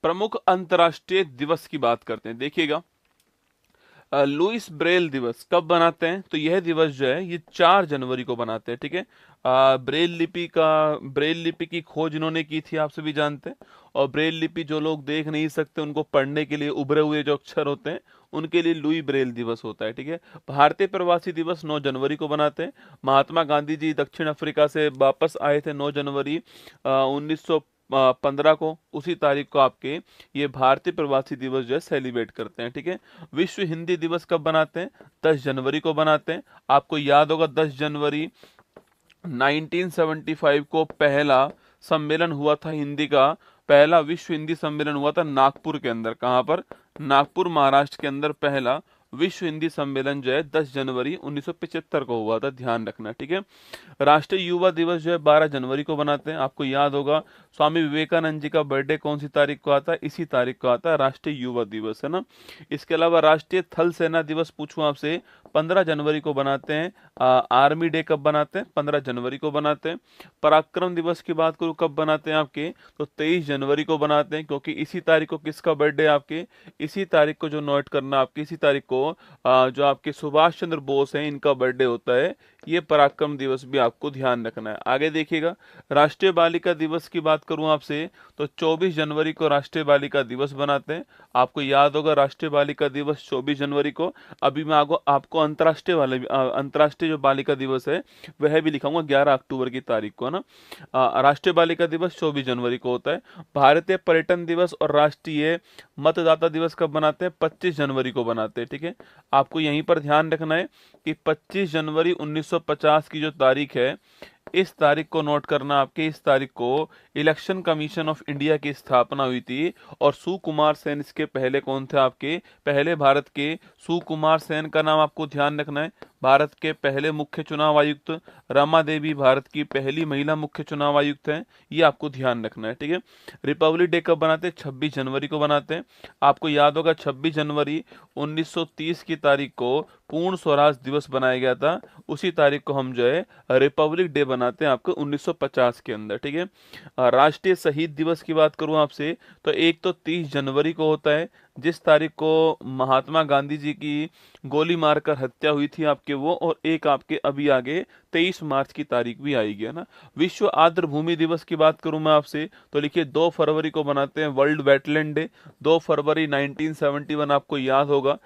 प्रमुख अंतर्राष्ट्रीय दिवस की बात करते हैं। देखिएगा, लुइस ब्रेल दिवस कब बनाते हैं? तो यह दिवस जो है ये 4 जनवरी को बनाते हैं। ठीक है। ब्रेल लिपि की खोज इन्होंने की थी, आप सभी जानते हैं। और ब्रेल लिपि जो लोग देख नहीं सकते उनको पढ़ने के लिए उभरे हुए जो अक्षर होते हैं उनके लिए लुई ब्रेल दिवस होता है। ठीक है। भारतीय प्रवासी दिवस 9 जनवरी को बनाते हैं। महात्मा गांधी जी दक्षिण अफ्रीका से वापस आए थे 9 जनवरी 1915 को। उसी तारीख को आपके ये भारतीय प्रवासी दिवस जो है सेलिब्रेट करते हैं। ठीक है। विश्व हिंदी दिवस कब बनाते हैं? 10 जनवरी को बनाते हैं। आपको याद होगा 10 जनवरी 1975 को पहला सम्मेलन हुआ था हिंदी का। पहला विश्व हिंदी सम्मेलन हुआ था नागपुर के अंदर। कहां पर? नागपुर महाराष्ट्र के अंदर पहला विश्व हिंदी सम्मेलन जो है 10 जनवरी 1975 को हुआ था, ध्यान रखना। ठीक है। राष्ट्रीय युवा दिवस जो है 12 जनवरी को बनाते हैं। आपको याद होगा स्वामी विवेकानंद जी का बर्थडे कौन सी तारीख को आता है? इसी तारीख को आता है, राष्ट्रीय युवा दिवस, है ना। इसके अलावा राष्ट्रीय थल सेना दिवस पूछूं आपसे, 15 जनवरी को बनाते हैं। आर्मी डे कब बनाते हैं? 15 जनवरी को बनाते हैं। पराक्रम दिवस की बात करूं कब बनाते हैं आपके? तो 23 जनवरी को बनाते हैं, क्योंकि इसी तारीख को किसका बर्थडे है आपके? इसी तारीख को जो नोट करना आपकी, इसी तारीख को जो आपके सुभाष चंद्र बोस हैं इनका बर्थडे होता है। ये पराक्रम दिवस भी आपको ध्यान रखना है। आगे देखिएगा, राष्ट्रीय बालिका दिवस की बात करूं आपसे तो 24 जनवरी को राष्ट्रीय बालिका दिवस बनाते हैं। आपको याद होगा राष्ट्रीय बालिका दिवस 24 जनवरी को। अभी मैं आपको अंतर्राष्ट्रीय जो बालिका दिवस है वह भी लिखाऊंगा 11 अक्टूबर की तारीख को, है ना। राष्ट्रीय बालिका दिवस 24 जनवरी को होता है। भारतीय पर्यटन दिवस और राष्ट्रीय मतदाता दिवस कब बनाते हैं? 25 जनवरी को बनाते हैं। ठीक है। आपको यहीं पर ध्यान रखना है कि 25 जनवरी 1950 की जो तारीख है, इस तारीख को नोट करना आपके। इस तारीख को इलेक्शन कमीशन ऑफ इंडिया की स्थापना हुई थी। और सुकुमार सेन इसके पहले कौन थे आपके? पहले भारत के सुकुमार सेन का नाम आपको ध्यान रखना है। भारत के पहले मुख्य चुनाव आयुक्त। रमा देवी भारत की पहली महिला मुख्य चुनाव आयुक्त हैं। ये आपको ध्यान रखना है। ठीक है। रिपब्लिक डे कब बनाते हैं? 26 जनवरी को बनाते हैं। आपको याद होगा 26 जनवरी 1930 की तारीख को पूर्ण स्वराज दिवस बनाया गया था। उसी तारीख को हम जो है रिपब्लिक डे बनाते हैं आपको 1950 के अंदर। ठीक है। राष्ट्रीय शहीद दिवस की बात करूं आपसे तो एक तो 30 जनवरी को होता है, जिस तारीख को महात्मा गांधी जी की गोली मारकर हत्या हुई थी आपके वो। और एक आपके अभी आगे 23 मार्च की तारीख भी आएगी, है ना। विश्व आर्द्र भूमि दिवस की बात करूं मैं आपसे तो लिखिए 2 फरवरी को बनाते हैं वर्ल्ड वेटलैंड डे। 2 फरवरी 1971 आपको याद होगा।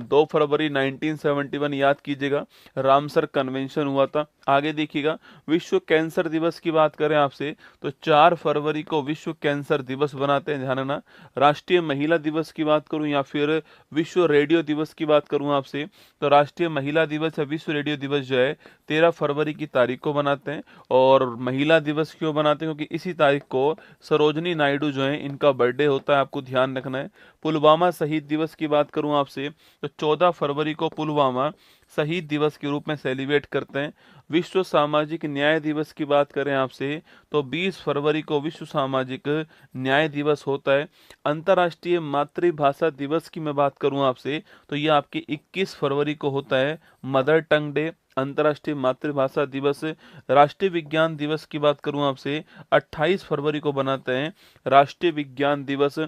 2 फरवरी 1971 याद कीजिएगा, रामसर कन्वेंशन हुआ था। आगे देखिएगा, विश्व कैंसर दिवस की बात करें आपसे तो 4 फरवरी को विश्व कैंसर दिवस बनाते हैं, ध्यान रखना। राष्ट्रीय महिला दिवस की बात करूं या फिर विश्व रेडियो दिवस की बात करूं आपसे तो राष्ट्रीय महिला दिवस या विश्व रेडियो दिवस जो है 13 फरवरी की तारीख को बनाते हैं। और महिला दिवस क्यों बनाते हैं? क्योंकि इसी तारीख को सरोजनी नायडू जो है इनका बर्थडे होता है, आपको ध्यान रखना है। पुलवामा शहीद दिवस की बात करूं आपसे तो 14 फरवरी को पुलवामा शहीद दिवस के रूप में सेलिब्रेट करते हैं। विश्व सामाजिक न्याय दिवस की बात करें आपसे तो 20 फरवरी को विश्व सामाजिक न्याय दिवस होता है। अंतर्राष्ट्रीय मातृभाषा दिवस की मैं बात करूं आपसे तो ये आपके 21 फरवरी को होता है, मदर टंग डे, अंतर्राष्ट्रीय मातृभाषा दिवस। राष्ट्रीय विज्ञान दिवस की बात करूं आपसे 28 फरवरी को बनाते हैं, राष्ट्रीय विज्ञान दिवस।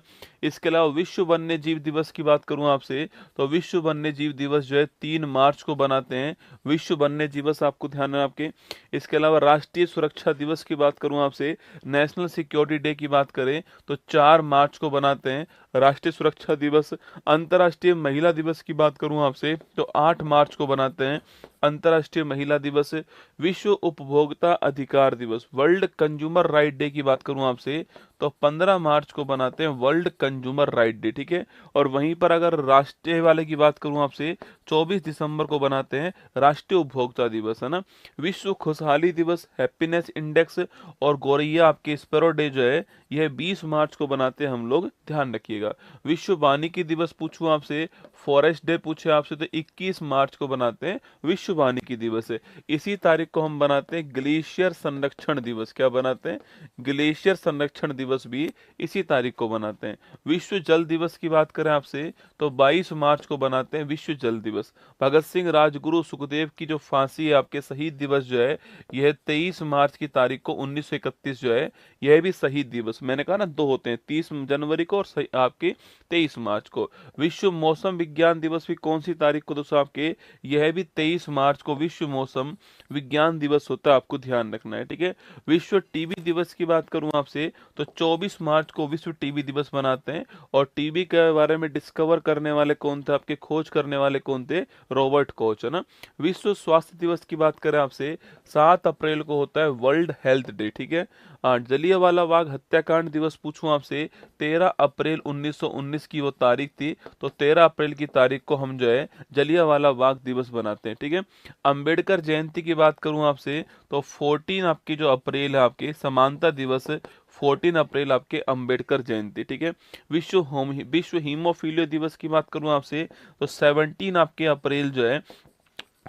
इसके अलावा विश्व वन्य जीव दिवस की बात करूं आपसे तो विश्व वन्य जीव दिवस जो है 3 मार्च को बनाते हैं, विश्व वन्य दिवस, आपको ध्यान है आपके। इसके अलावा राष्ट्रीय सुरक्षा दिवस की बात करूं आपसे, नेशनल सिक्योरिटी डे की बात करें तो 4 मार्च को बनाते हैं, राष्ट्रीय सुरक्षा दिवस। अंतर्राष्ट्रीय महिला दिवस की बात करूं आपसे तो 8 मार्च को बनाते हैं, अंतर्राष्ट्रीय महिला दिवस। विश्व उपभोक्ता अधिकार दिवस, वर्ल्ड कंज्यूमर राइट डे की बात करूं आपसे तो 15 मार्च को बनाते हैं, वर्ल्ड कंज्यूमर राइट डे। ठीक है। और वहीं पर अगर राष्ट्रीय वाले की बात करूं आपसे 24 दिसंबर को बनाते हैं राष्ट्रीय उपभोक्ता दिवस, है ना। विश्व खुशहाली दिवस, हैप्पीनेस इंडेक्स और गोरैया आपके स्पैरो डे जो है यह 20 मार्च को बनाते हैं हम लोग, ध्यान रखिएगा। विश्व वानिकी दिवस पूछूं आपसे, फॉरेस्ट डे पूछे आपसे तो 21 मार्च को बनाते हैं, विश्व वानिकी दिवस है। इसी तारीख को हम बनाते हैं ग्लेशियर संरक्षण दिवस। क्या बनाते हैं? ग्लेशियर संरक्षण दिवस दिवस भी इसी तारीख को बनाते हैं। विश्व जल दिवस की बात करें आपसे तो 22 मार्च को बनाते हैं विश्व जल दिवस। भगत सिंह, राजगुरु, सुखदेव की जो फांसी है, आपके शहीद दिवस जो है, यह 23 मार्च की तारीख को 1931 जो है, यह भी शहीद दिवस। मैंने कहा ना दो होते हैं, 30 जनवरी को और आपके 23 मार्च को। विश्व मौसम विज्ञान दिवस भी कौन सी तारीख को दोस्तों आपके, यह भी 23 मार्च को विश्व मौसम विज्ञान दिवस होता है, आपको ध्यान रखना है, ठीक है। विश्व टीबी दिवस की बात करूं आपसे तो 24 मार्च को विश्व टीबी दिवस मनाते हैं। और टीबी के बारे में डिस्कवर करने वाले कौन थे, आपके खोज करने वाले कौन थे, रॉबर्ट कोच, है ना। विश्व स्वास्थ्य दिवस की बात करें आपसे 7 अप्रैल को होता है वर्ल्ड हेल्थ डे, ठीक है। जलियांवाला बाग हत्याकांड दिवस पूछूं आपसे, 13 अप्रैल 1919 की वो तारीख थी, तो 13 अप्रैल की तारीख को हम जो है जलियांवाला बाग दिवस बनाते हैं, ठीक है। अंबेडकर जयंती की बात करूं आपसे तो 14 आपकी जो अप्रैल है, आपके समानता दिवस, 14 अप्रैल आपके अंबेडकर जयंती, ठीक है। विश्व हीमोफीलिया दिवस की बात करूं आपसे तो 17 आपके अप्रैल जो है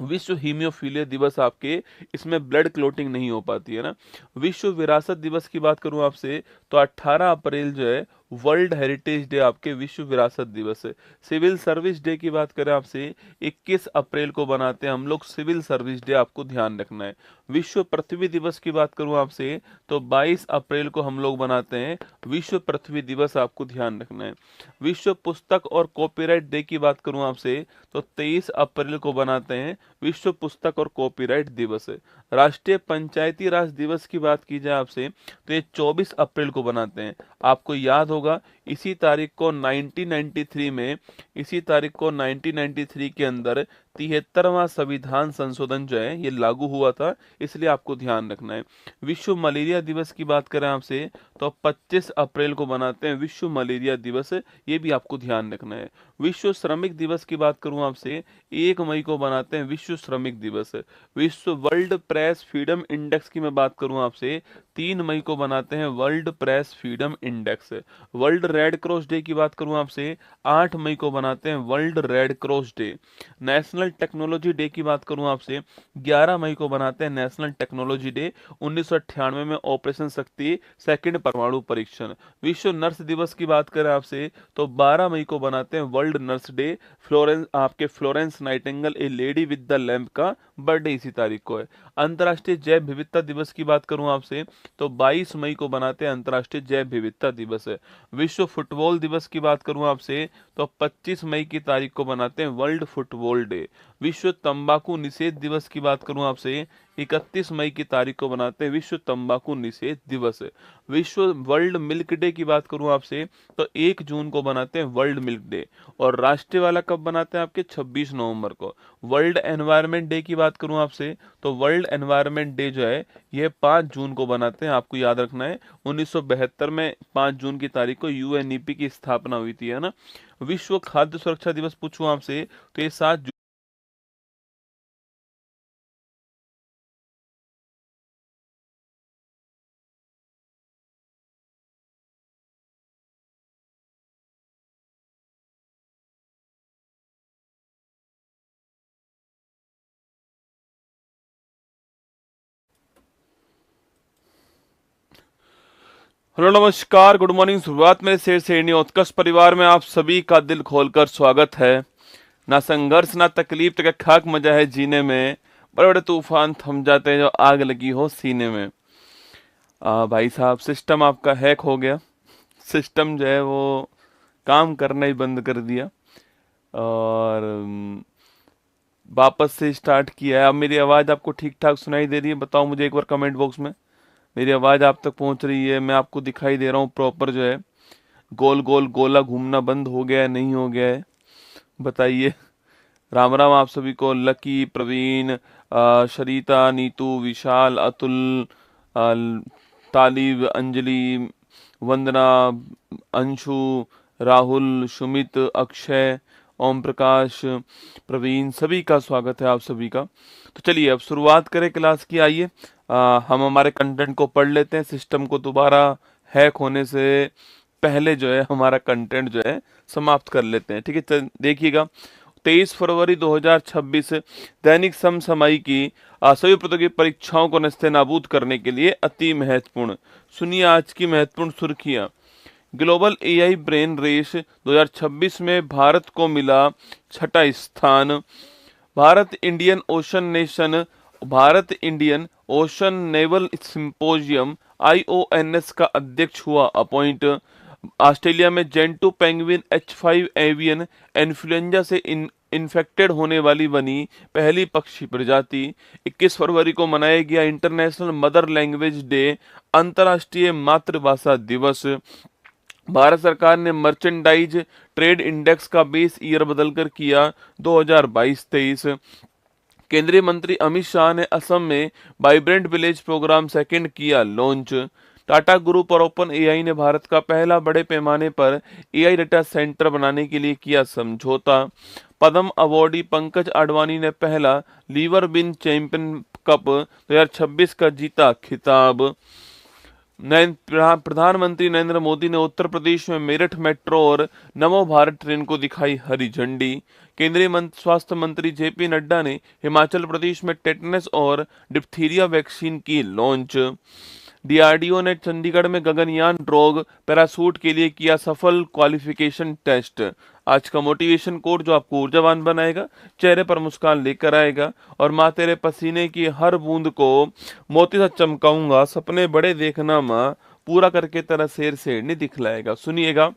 विश्व हीमोफीलिया दिवस आपके, इसमें ब्लड क्लोटिंग नहीं हो पाती है ना। विश्व विरासत दिवस की बात करूं आपसे तो 18 अप्रैल जो है वर्ल्ड हेरिटेज डे, आपके विश्व विरासत दिवस है। सिविल सर्विस डे की बात करें आपसे 21 अप्रैल को बनाते हैं हम लोग सिविल सर्विस डे, आपको ध्यान रखना है। विश्व पृथ्वी दिवस की बात करूं आपसे तो 22 अप्रैल को हम लोग बनाते हैं विश्व पृथ्वी दिवस, आपको ध्यान रखना है। विश्व पुस्तक और कॉपीराइट डे की बात करूं आपसे तो 23 अप्रैल को बनाते हैं विश्व पुस्तक और कॉपीराइट दिवस है। राष्ट्रीय पंचायती राज दिवस की बात की जाए आपसे तो ये 24 अप्रैल को बनाते हैं। आपको याद होगा इसी तारीख को 1993 में, इसी तारीख को 1993 के अंदर 73वां संविधान संशोधन जो है ये लागू हुआ था, इसलिए आपको ध्यान रखना है। विश्व मलेरिया दिवस की बात करें आपसे तो 25 अप्रैल को बनाते हैं विश्व मलेरिया दिवस, ये भी आपको ध्यान रखना है। विश्व श्रमिक दिवस की बात करूं आपसे 1 मई को बनाते हैं विश्व श्रमिक दिवस। विश्व वर्ल्ड प्रेस फ्रीडम इंडेक्स की मैं बात करूं आपसे 3 मई को बनाते हैं world press freedom index. World red cross day की बात करूं आपसे 8 मई को बनाते हैं world red cross day. National technology day की बात करूं आपसे 11 मई को बनाते हैं नेशनल टेक्नोलॉजी डे। 1998 में ऑपरेशन शक्ति सेकंड परमाणु परीक्षण। विश्व नर्स दिवस की बात करें आपसे तो 12 मई को बनाते हैं world nurse day. Florence Nightingale A lady with the lamp का बर्थडे इसी तारीख को है। अंतर्राष्ट्रीय जैव विविधता दिवस की बात करूं आपसे तो 22 मई को बनाते हैं अंतर्राष्ट्रीय जैव विविधता दिवस है। विश्व फुटबॉल दिवस की बात करूं आपसे तो 25 मई की तारीख को बनाते हैं वर्ल्ड फुटबॉल डे। विश्व तंबाकू निषेध दिवस की बात करूं आपसे 31 मई की तारीख को बनाते हैं विश्व तंबाकू निषेध दिवस। विश्व वर्ल्ड मिल्क डे की बात करूं आपसे तो 1 जून को बनाते हैं वर्ल्ड मिल्क डे। और राष्ट्रीय वाला कब बनाते हैं आपके 26 नवंबर को। वर्ल्ड एनवायरनमेंट डे की बात करूं आपसे तो वर्ल्ड एनवायरनमेंट डे जो है यह 5 जून को बनाते हैं, आपको याद रखना है। 1972 में 5 जून की तारीख को यूएनईपी की स्थापना हुई थी, है ना। विश्व खाद्य सुरक्षा दिवस पूछूं आपसे तो ये 7 हेलो नमस्कार गुड मॉर्निंग। शुरुआत मेरे शेर शेरनी उत्कर्ष परिवार में आप सभी का दिल खोलकर स्वागत है। ना संघर्ष ना तकलीफ तक खाक मजा है जीने में, बड़े बड़े तूफान थम जाते हैं जो आग लगी हो सीने में। भाई साहब सिस्टम आपका हैक हो गया, सिस्टम जो है वो काम करना ही बंद कर दिया और वापस से स्टार्ट किया है। अब मेरी आवाज़ आपको ठीक ठाक सुनाई दे रही है? बताओ मुझे एक बार कमेंट बॉक्स में, मेरी आवाज़ आप तक पहुंच रही है? मैं आपको दिखाई दे रहा हूँ प्रॉपर जो है, गोल गोल गोला घूमना बंद हो गया है नहीं हो गया है, बताइए। राम राम आप सभी को, लकी, प्रवीण, शरीता, नीतू, विशाल, अतुल, आ, तालिब, अंजलि, वंदना, अंशु, राहुल, सुमित, अक्षय, ओम प्रकाश, प्रवीण, सभी का स्वागत है आप सभी का। तो चलिए अब शुरुआत करें क्लास की। आइए हम हमारे कंटेंट को पढ़ लेते हैं। सिस्टम को दोबारा हैक होने से पहले जो है हमारा कंटेंट जो है समाप्त कर लेते हैं, ठीक है। देखिएगा 23 फरवरी 2026 दैनिक समसामयिक की सभी प्रतियोगी परीक्षाओं को नस्तेनाबूद करने के लिए अति महत्वपूर्ण। सुनिए आज की महत्वपूर्ण सुर्खियां। ग्लोबल एआई ब्रेन रेस 2026 में भारत को मिला छठा स्थान। Bharat Indian ocean naval symposium IONS का अध्यक्ष हुआ अपॉइंट। ऑस्ट्रेलिया में Gentoo penguin H5 avian influenza से इन्फेक्टेड होने वाली बनी पहली पक्षी प्रजाति। 21 फरवरी को मनाया गया इंटरनेशनल मदर लैंग्वेज डे, अंतर्राष्ट्रीय मातृभाषा दिवस। भारत सरकार ने मर्चेंडाइज ट्रेड इंडेक्स का बेस ईयर बदलकर किया 2022-23। केंद्रीय मंत्री अमित शाह ने असम में वाइब्रेंट विलेज प्रोग्राम सेकंड किया लॉन्च। टाटा ग्रुप और ओपन एआई ने भारत का पहला बड़े पैमाने पर एआई डेटा सेंटर बनाने के लिए किया समझौता। पद्म अवॉर्डी पंकज आडवाणी ने पहला लीवर विन चैंपियन कप 2026 का जीता खिताब। प्रधानमंत्री नरेंद्र मोदी ने उत्तर प्रदेश में मेरठ मेट्रो और नमो भारत ट्रेन को दिखाई हरी झंडी। केंद्रीय स्वास्थ्य मंत्री जेपी नड्डा ने हिमाचल प्रदेश में टेटनस और डिप्थीरिया वैक्सीन की लॉन्च। डीआरडीओ ने चंडीगढ़ में गगनयान रोग पैराशूट के लिए किया सफल क्वालिफिकेशन टेस्ट। आज का मोटिवेशन कोड जो आपको ऊर्जावान बनाएगा, चेहरे पर मुस्कान लेकर आएगा और माँ तेरे पसीने की हर बूंद को मोती सा चमकाऊंगा, सपने बड़े देखना माँ, पूरा करके तेरा शेर शेरनी दिखलाएगा। सुनिएगा,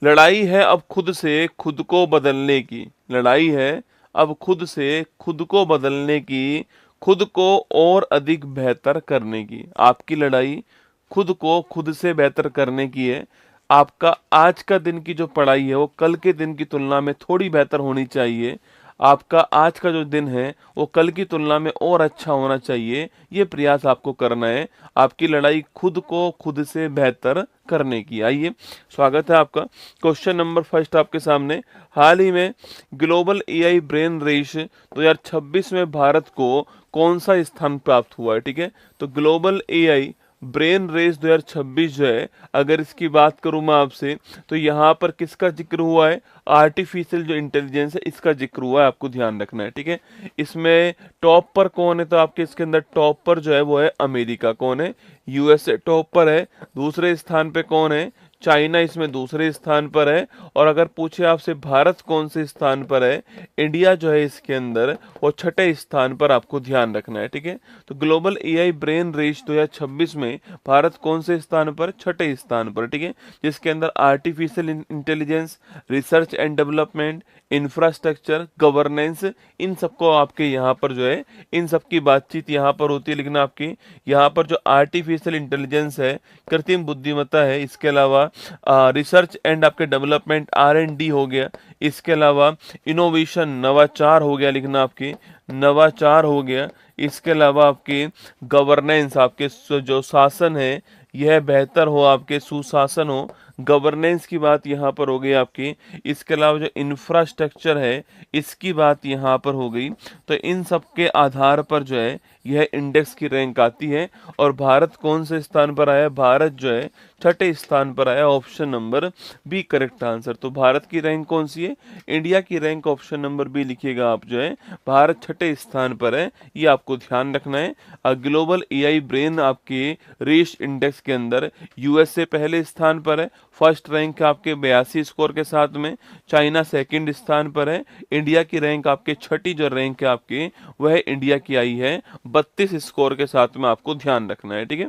लड़ाई है अब खुद से खुद को बदलने की। लड़ाई है अब खुद से खुद को बदलने की, खुद को और अधिक बेहतर करने की। आपकी लड़ाई खुद को खुद से बेहतर करने की है। आपका आज का दिन की जो पढ़ाई है वो कल के दिन की तुलना में थोड़ी बेहतर होनी चाहिए। आपका आज का जो दिन है वो कल की तुलना में और अच्छा होना चाहिए। ये प्रयास आपको करना है। आपकी लड़ाई खुद को खुद से बेहतर करने की। आइए, स्वागत है आपका। क्वेश्चन नंबर फर्स्ट आपके सामने। हाल ही में ग्लोबल एआई ब्रेन रेस 2026 में भारत को कौन सा स्थान प्राप्त हुआ है? ठीक है, तो ग्लोबल एआई ब्रेन रेस 2026 जो है, अगर इसकी बात करूं मैं आपसे, तो यहाँ पर किसका जिक्र हुआ है? आर्टिफिशियल जो इंटेलिजेंस है इसका जिक्र हुआ है, आपको ध्यान रखना है। ठीक है, इसमें टॉप पर कौन है? तो आपके इसके अंदर टॉप पर जो है वो है अमेरिका। कौन है? यूएसए टॉप पर है। दूसरे स्थान पे कौन है? चाइना इसमें दूसरे स्थान पर है। और अगर पूछे आपसे भारत कौन से स्थान पर है, इंडिया जो है इसके अंदर वो छठे स्थान पर, आपको ध्यान रखना है। ठीक है, तो ग्लोबल एआई ब्रेन रेस 2026 में भारत कौन से स्थान पर? छठे स्थान पर। ठीक है, जिसके अंदर artificial intelligence, research and development, infrastructure, governance, इन सबको आपके यहाँ पर जो है इन सब की बातचीत यहाँ पर होती है। लेकिन आपकी यहाँ पर जो आर्टिफिशियल इंटेलिजेंस है, कृत्रिम बुद्धिमत्ता है, इसके अलावा रिसर्च एंड आपके डेवलपमेंट R&D हो गया, इसके अलावा इनोवेशन नवाचार हो गया, लिखना आपकी नवाचार हो गया, इसके अलावा आपके गवर्नेंस, आपके जो शासन है यह बेहतर हो, आपके सुशासन हो, गवर्नेंस की बात यहाँ पर हो गई आपकी। इसके अलावा जो इंफ्रास्ट्रक्चर है इसकी बात यहाँ पर हो गई। तो इन सब के आधार पर जो है यह इंडेक्स की रैंक आती है। और भारत कौन से स्थान पर आया? भारत जो है छठे स्थान पर आया। Option number B correct answer. तो भारत की रैंक कौन सी है? इंडिया की रैंक ऑप्शन नंबर बी लिखिएगा आप जो है, भारत छठे स्थान पर है, ये आपको ध्यान रखना है। ग्लोबल एआई ब्रेन आपके रेस इंडेक्स के अंदर यूएसए पहले स्थान पर है, फर्स्ट रैंक आपके 82 स्कोर के साथ में। चाइना सेकंड स्थान पर है। इंडिया की रैंक आपके छठी जो रैंक है आपकी वह इंडिया की आई है 32 स्कोर के साथ में, आपको ध्यान रखना है। ठीक है,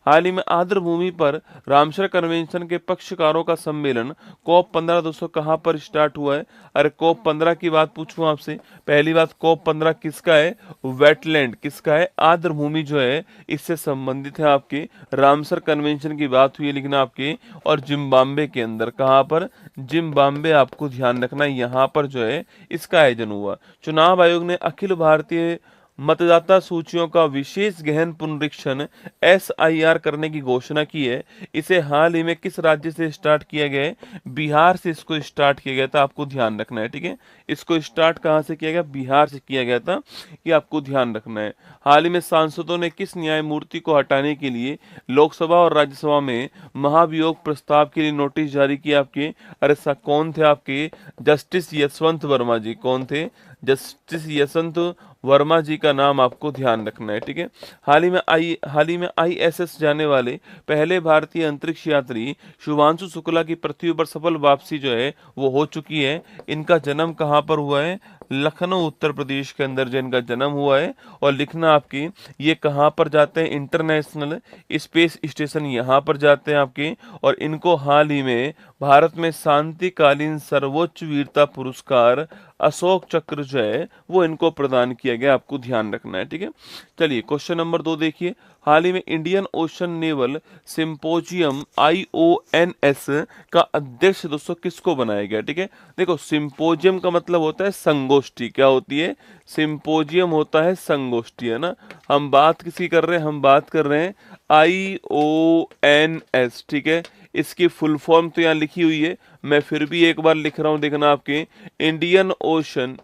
हाल ही में आर्द्र भूमि पर रामसर कन्वेंशन के पक्षकारों का सम्मेलन COP 15 दोस्तों कहां पर स्टार्ट हुआ है? अरे COP 15 की बात पूछूं आपसे, पहली बात COP 15 किसका है? वेटलैंड किसका है? आर्द्र भूमि जो है इससे संबंधित है। आपकी रामसर कन्वेंशन की बात हुई, लेकिन आपकी और जिम्बाब्वे के अंदर, कहां पर? जिम्बाब्वे, आपको ध्यान रखना यहाँ पर जो है इसका आयोजन हुआ। चुनाव आयोग ने अखिल भारतीय मतदाता सूचियों का विशेष गहन पुनरीक्षण SIR करने की घोषणा की है। इसे हाल ही में किस राज्य से स्टार्ट किया गया है? बिहार से इसको स्टार्ट किया गया था, आपको ध्यान रखना है, ठीक है। इसको स्टार्ट कहाँ से किया गया? बिहार से किया गया था, ये आपको ध्यान रखना है। हाल ही में सांसदों ने किस न्यायमूर्ति को हटाने के लिए लोकसभा और राज्यसभा में महाभियोग प्रस्ताव के लिए नोटिस जारी किया आपके? अरे कौन थे आपके? जस्टिस यशवंत वर्मा जी। कौन थे? जस्टिस यशवंत वर्मा जी का नाम आपको ध्यान रखना है, ठीक है। हाल ही में ISS जाने वाले पहले भारतीय अंतरिक्ष यात्री शुभांशु शुक्ला की पृथ्वी पर सफल वापसी जो है वो हो चुकी है। इनका जन्म कहाँ पर हुआ है? लखनऊ उत्तर प्रदेश के अंदर जो इनका जन्म हुआ है। और लिखना आपकी, ये कहाँ पर जाते हैं? इंटरनेशनल स्पेस स्टेशन यहाँ पर जाते हैं आपके। और इनको हाल ही में भारत में शांतिकालीन सर्वोच्च वीरता पुरस्कार अशोक चक्र जो है वो इनको प्रदान किया गया, आपको ध्यान रखना है, ठीक है। चलिए क्वेश्चन नंबर 2 देखिए। हाल ही में Indian ocean naval symposium IONS का अध्यक्ष दोस्तों किसको बनाया गया? ठीक है, देखो सिंपोजियम का मतलब होता है संगोष्ठी। क्या होती है? सिंपोजियम होता है संगोष्ठी, है ना। हम बात किसकी कर रहे हैं? हम बात कर रहे हैं IONS, ठीक है। इसकी फुल फॉर्म तो यहाँ लिखी हुई है, मैं फिर भी एक बार लिख रहा हूँ, देखना आपके। इंडियन ओशन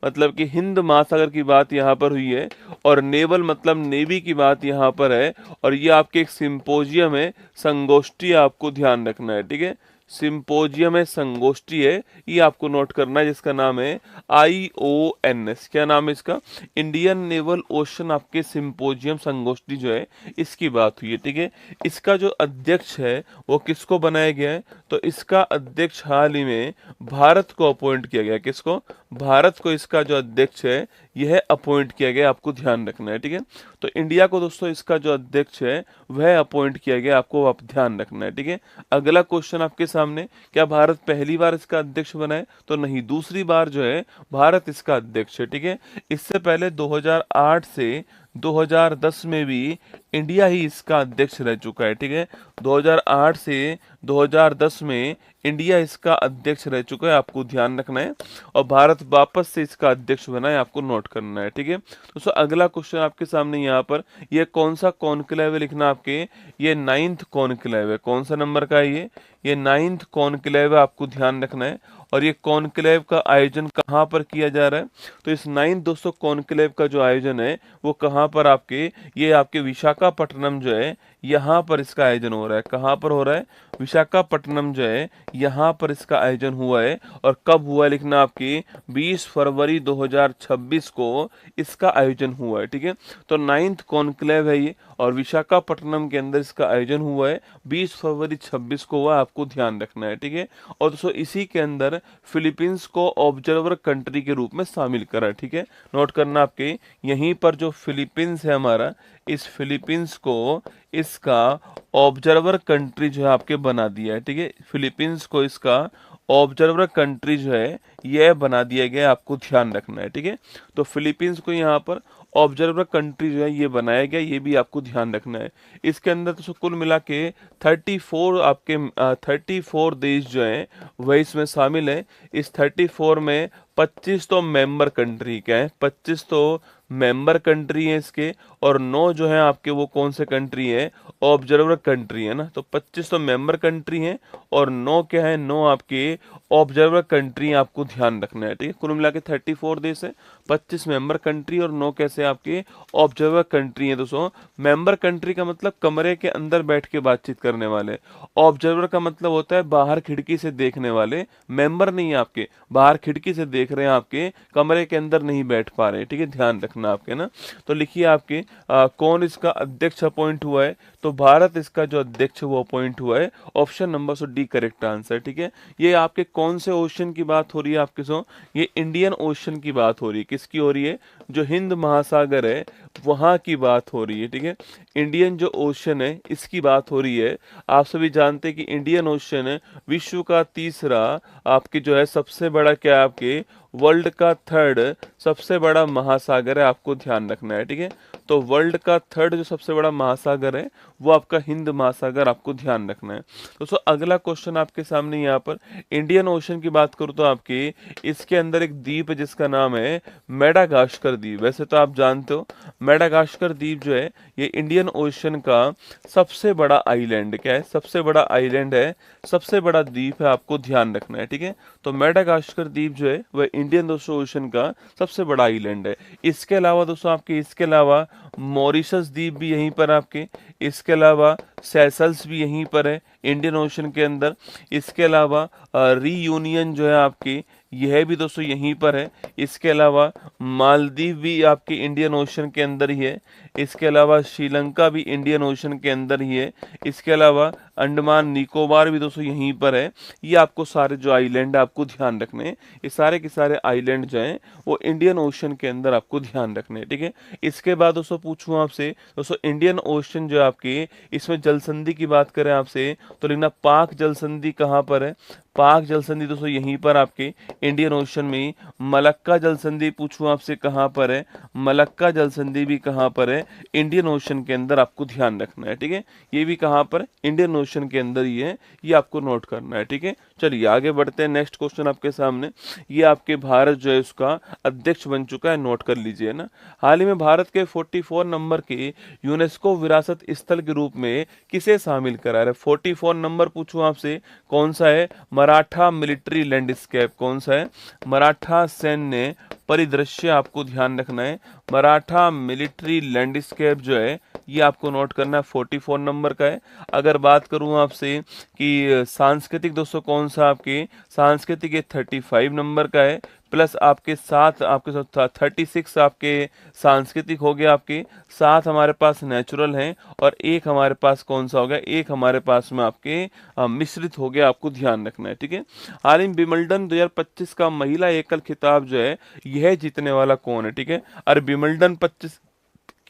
मतलब कि हिंद महासागर की बात यहाँ पर हुई है। और नेवल मतलब नेवी की बात यहाँ पर है। और ये आपके एक सिंपोजियम है, संगोष्ठी, आपको ध्यान रखना है, ठीक है। सिंपोजियम है, संगोष्ठी है, ये आपको नोट करना है, जिसका नाम है IONS। क्या नाम है इसका? इंडियन नेवल ओशन आपके सिंपोजियम संगोष्ठी जो है इसकी बात हुई है, ठीक है। इसका जो अध्यक्ष है वो किसको बनाया गया है? तो इसका अध्यक्ष हाल ही में भारत को अपॉइंट किया गया। किसको? भारत को इसका जो अध्यक्ष है यह अपॉइंट किया गया, आपको ध्यान रखना है, ठीक है। तो इंडिया को दोस्तों इसका जो अध्यक्ष है वह अपॉइंट किया गया, आपको आप ध्यान रखना है, ठीक है। अगला क्वेश्चन आपके सामने, क्या भारत पहली बार इसका अध्यक्ष बना है? तो नहीं, दूसरी बार जो है भारत इसका अध्यक्ष है, ठीक है। इससे पहले 2008 से 2010 में भी इंडिया ही इसका अध्यक्ष रह चुका है, ठीक है। 2008 से 2010 में इंडिया इसका अध्यक्ष रह चुका है, आपको ध्यान रखना है। और भारत वापस से इसका अध्यक्ष बना है, आपको नोट करना है, ठीक है। दोस्तों अगला क्वेश्चन आपके सामने यहाँ पर, ये कौन सा कॉन्क्लेव है? लिखना आपके, ये 9th कॉन्क्लेव है। कौन सा नंबर का है ये 9th कॉन्क्लेव है, आपको ध्यान रखना है। और ये कॉन्क्लेव का आयोजन कहाँ पर किया जा रहा है? तो इस 9th दोस्तों कॉन्क्लेव का जो आयोजन है वो कहाँ पर आपके, ये आपके विशाखापट्टनम जो है यहाँ पर इसका आयोजन हो रहा है। कहाँ पर हो रहा है? विशाखापट्टनम जो है यहाँ पर इसका आयोजन हुआ है। और कब हुआ है? लिखना आपकी, 20 फरवरी 2026 को इसका आयोजन हुआ है, ठीक है। तो 9th कॉन्क्लेव है ये, और विशाखापट्टनम के अंदर इसका आयोजन हुआ है, 20 फरवरी 26 को हुआ, आपको ध्यान रखना है, ठीक है। और दोस्तों इसी के अंदर फिलीपींस को ऑब्जर्वर कंट्री के रूप में शामिल करा, ठीक है। नोट करना आपके, यहीं पर जो फिलीपींस है हमारा, इस फिलीपींस को इसका ऑब्जर्वर कंट्री जो है आपके बना दिया है, ठीक है। फिलीपींस को इसका ऑब्जर्वर कंट्री जो है यह बना दिया गया, आपको ध्यान रखना है, ठीक है। तो फिलीपींस को यहाँ पर ऑब्जर्वर कंट्री जो है ये बनाया गया, ये भी आपको ध्यान रखना है। इसके अंदर तो कुल मिला के 34 देश जो हैं वह इसमें शामिल है। इस 34 में 25 तो मेंबर कंट्री के हैं, 25 तो मेंबर कंट्री है इसके। और 9 जो है आपके वो कौन से कंट्री है? ऑब्जर्वर कंट्री है ना। तो 25 तो मेंबर कंट्री हैं और 9 क्या है? 9 आपके ऑब्जर्वर कंट्री, आपको ध्यान रखना है, ठीक है। कुल मिला के 34 देश है, 25 मेंबर कंट्री और 9 कैसे आपके ऑब्जर्वर कंट्री है। दोस्तों मेंबर कंट्री का मतलब कमरे के अंदर बैठ के बातचीत करने वाले, ऑब्जर्वर का मतलब होता है बाहर खिड़की से देखने वाले। मेंबर नहीं है आपके, बाहर खिड़की से देख रहे हैं, आपके कमरे के अंदर नहीं बैठ पा रहे, ठीक है, ध्यान रखना आपके ना। तो लिखिए आपके कौन इसका अध्यक्ष अपॉइंट हुआ है? तो भारत इसका जो अध्यक्ष वो अपॉइंट हुआ है। Option number so D correct answer, ठीक है। ये आपके कौन से ओशन की बात हो रही है आपके सो? ये इंडियन ओशन की बात हो रही है। किसकी हो रही है? जो हिंद महासागर है वहाँ की बात हो रही है, ठीक है। इंडियन जो ओशन है इसकी बात हो रही है। आप सभी जानते हैं कि इंडियन ओशन है विश्व का तीसरा आपके जो है सबसे बड़ा क्या है, आपके वर्ल्ड का थर्ड सबसे बड़ा महासागर है, आपको ध्यान रखना है, ठीक है। तो वर्ल्ड का थर्ड जो सबसे बड़ा महासागर है वो आपका हिंद महासागर, आपको ध्यान रखना है। दोस्तों अगला क्वेश्चन आपके सामने यहाँ पर इंडियन ओशन की बात करूँ तो आपके इसके अंदर एक द्वीप है जिसका नाम है मेडागास्कर द्वीप। वैसे तो आप जानते हो मेडागास्कर द्वीप जो है ये इंडियन ओशन का सबसे बड़ा आइलैंड क्या है, सबसे बड़ा आइलैंड है, सबसे बड़ा द्वीप है, आपको ध्यान रखना है, ठीक है। तो मेडागास्कर द्वीप जो है वह इंडियन दोस्तों ओशन का सबसे बड़ा आइलैंड है। इसके अलावा दोस्तों आपके इसके अलावा मॉरिशस द्वीप भी यहीं पर आपके, इसके अलावा सेशल्स भी यहीं पर है इंडियन ओशन के अंदर। इसके अलावा रीयूनियन जो है आपकी यह भी दोस्तों यहीं पर है। इसके अलावा मालदीव भी आपके इंडियन ओशन के अंदर ही है। इसके अलावा श्रीलंका भी इंडियन ओशन के अंदर ही है। इसके अलावा अंडमान निकोबार भी दोस्तों यहीं पर है। ये आपको सारे जो आइलैंड आपको ध्यान रखने हैं, ये सारे के सारे आइलैंड जो हैं वो इंडियन ओशन के अंदर आपको ध्यान रखने हैं, ठीक है। इसके बाद दोस्तों पूछूं आपसे, दोस्तों इंडियन ओशन जो आपके इसमें जल संधि की बात करें आपसे तो लिखना पाक जल संधि कहाँ पर है, पाक जल संधि दोस्तों यहीं पर आपके इंडियन ओशन में। मलक्का जल संधि पूछूं आपसे कहाँ पर है, मलक्का जल संधि भी कहाँ पर है, इंडियन ओशन के अंदर, आपको ध्यान रखना है, ठीक है। ये भी कहाँ पर, इंडियन ओशन के अंदर ही है, ये आपको नोट करना है, ठीक है। चलिए आगे बढ़ते हैं, नेक्स्ट क्वेश्चन आपके सामने। ये आपके भारत जो है उसका अध्यक्ष बन चुका है, नोट कर लीजिए ना। हाल ही में भारत के 44 नंबर के यूनेस्को विरासत स्थल के रूप में किसे शामिल करा है। 44 नंबर पूछूं आपसे कौन सा है, मराठा मिलिट्री लैंडस्केप, कौन सा है, मराठा सैन्य परिदृश्य, आपको ध्यान रखना है। मराठा मिलिट्री लैंडस्केप जो है ये आपको नोट करना है, 44 नंबर का है। अगर बात करूं आपसे कि सांस्कृतिक दोस्तों कौन सा आपके सांस्कृतिक, ये 35 नंबर का है। प्लस आपके साथ आपके साथ 36 आपके सांस्कृतिक हो गया, आपके साथ हमारे पास नेचुरल हैं, और एक हमारे पास कौन सा हो गया, एक हमारे पास में आपके मिश्रित हो गया, आपको ध्यान रखना है, ठीक है। हाल ही में विंबलडन 2025 का महिला एकल खिताब जो है यह जीतने वाला कौन है, ठीक है। और विंबलडन 25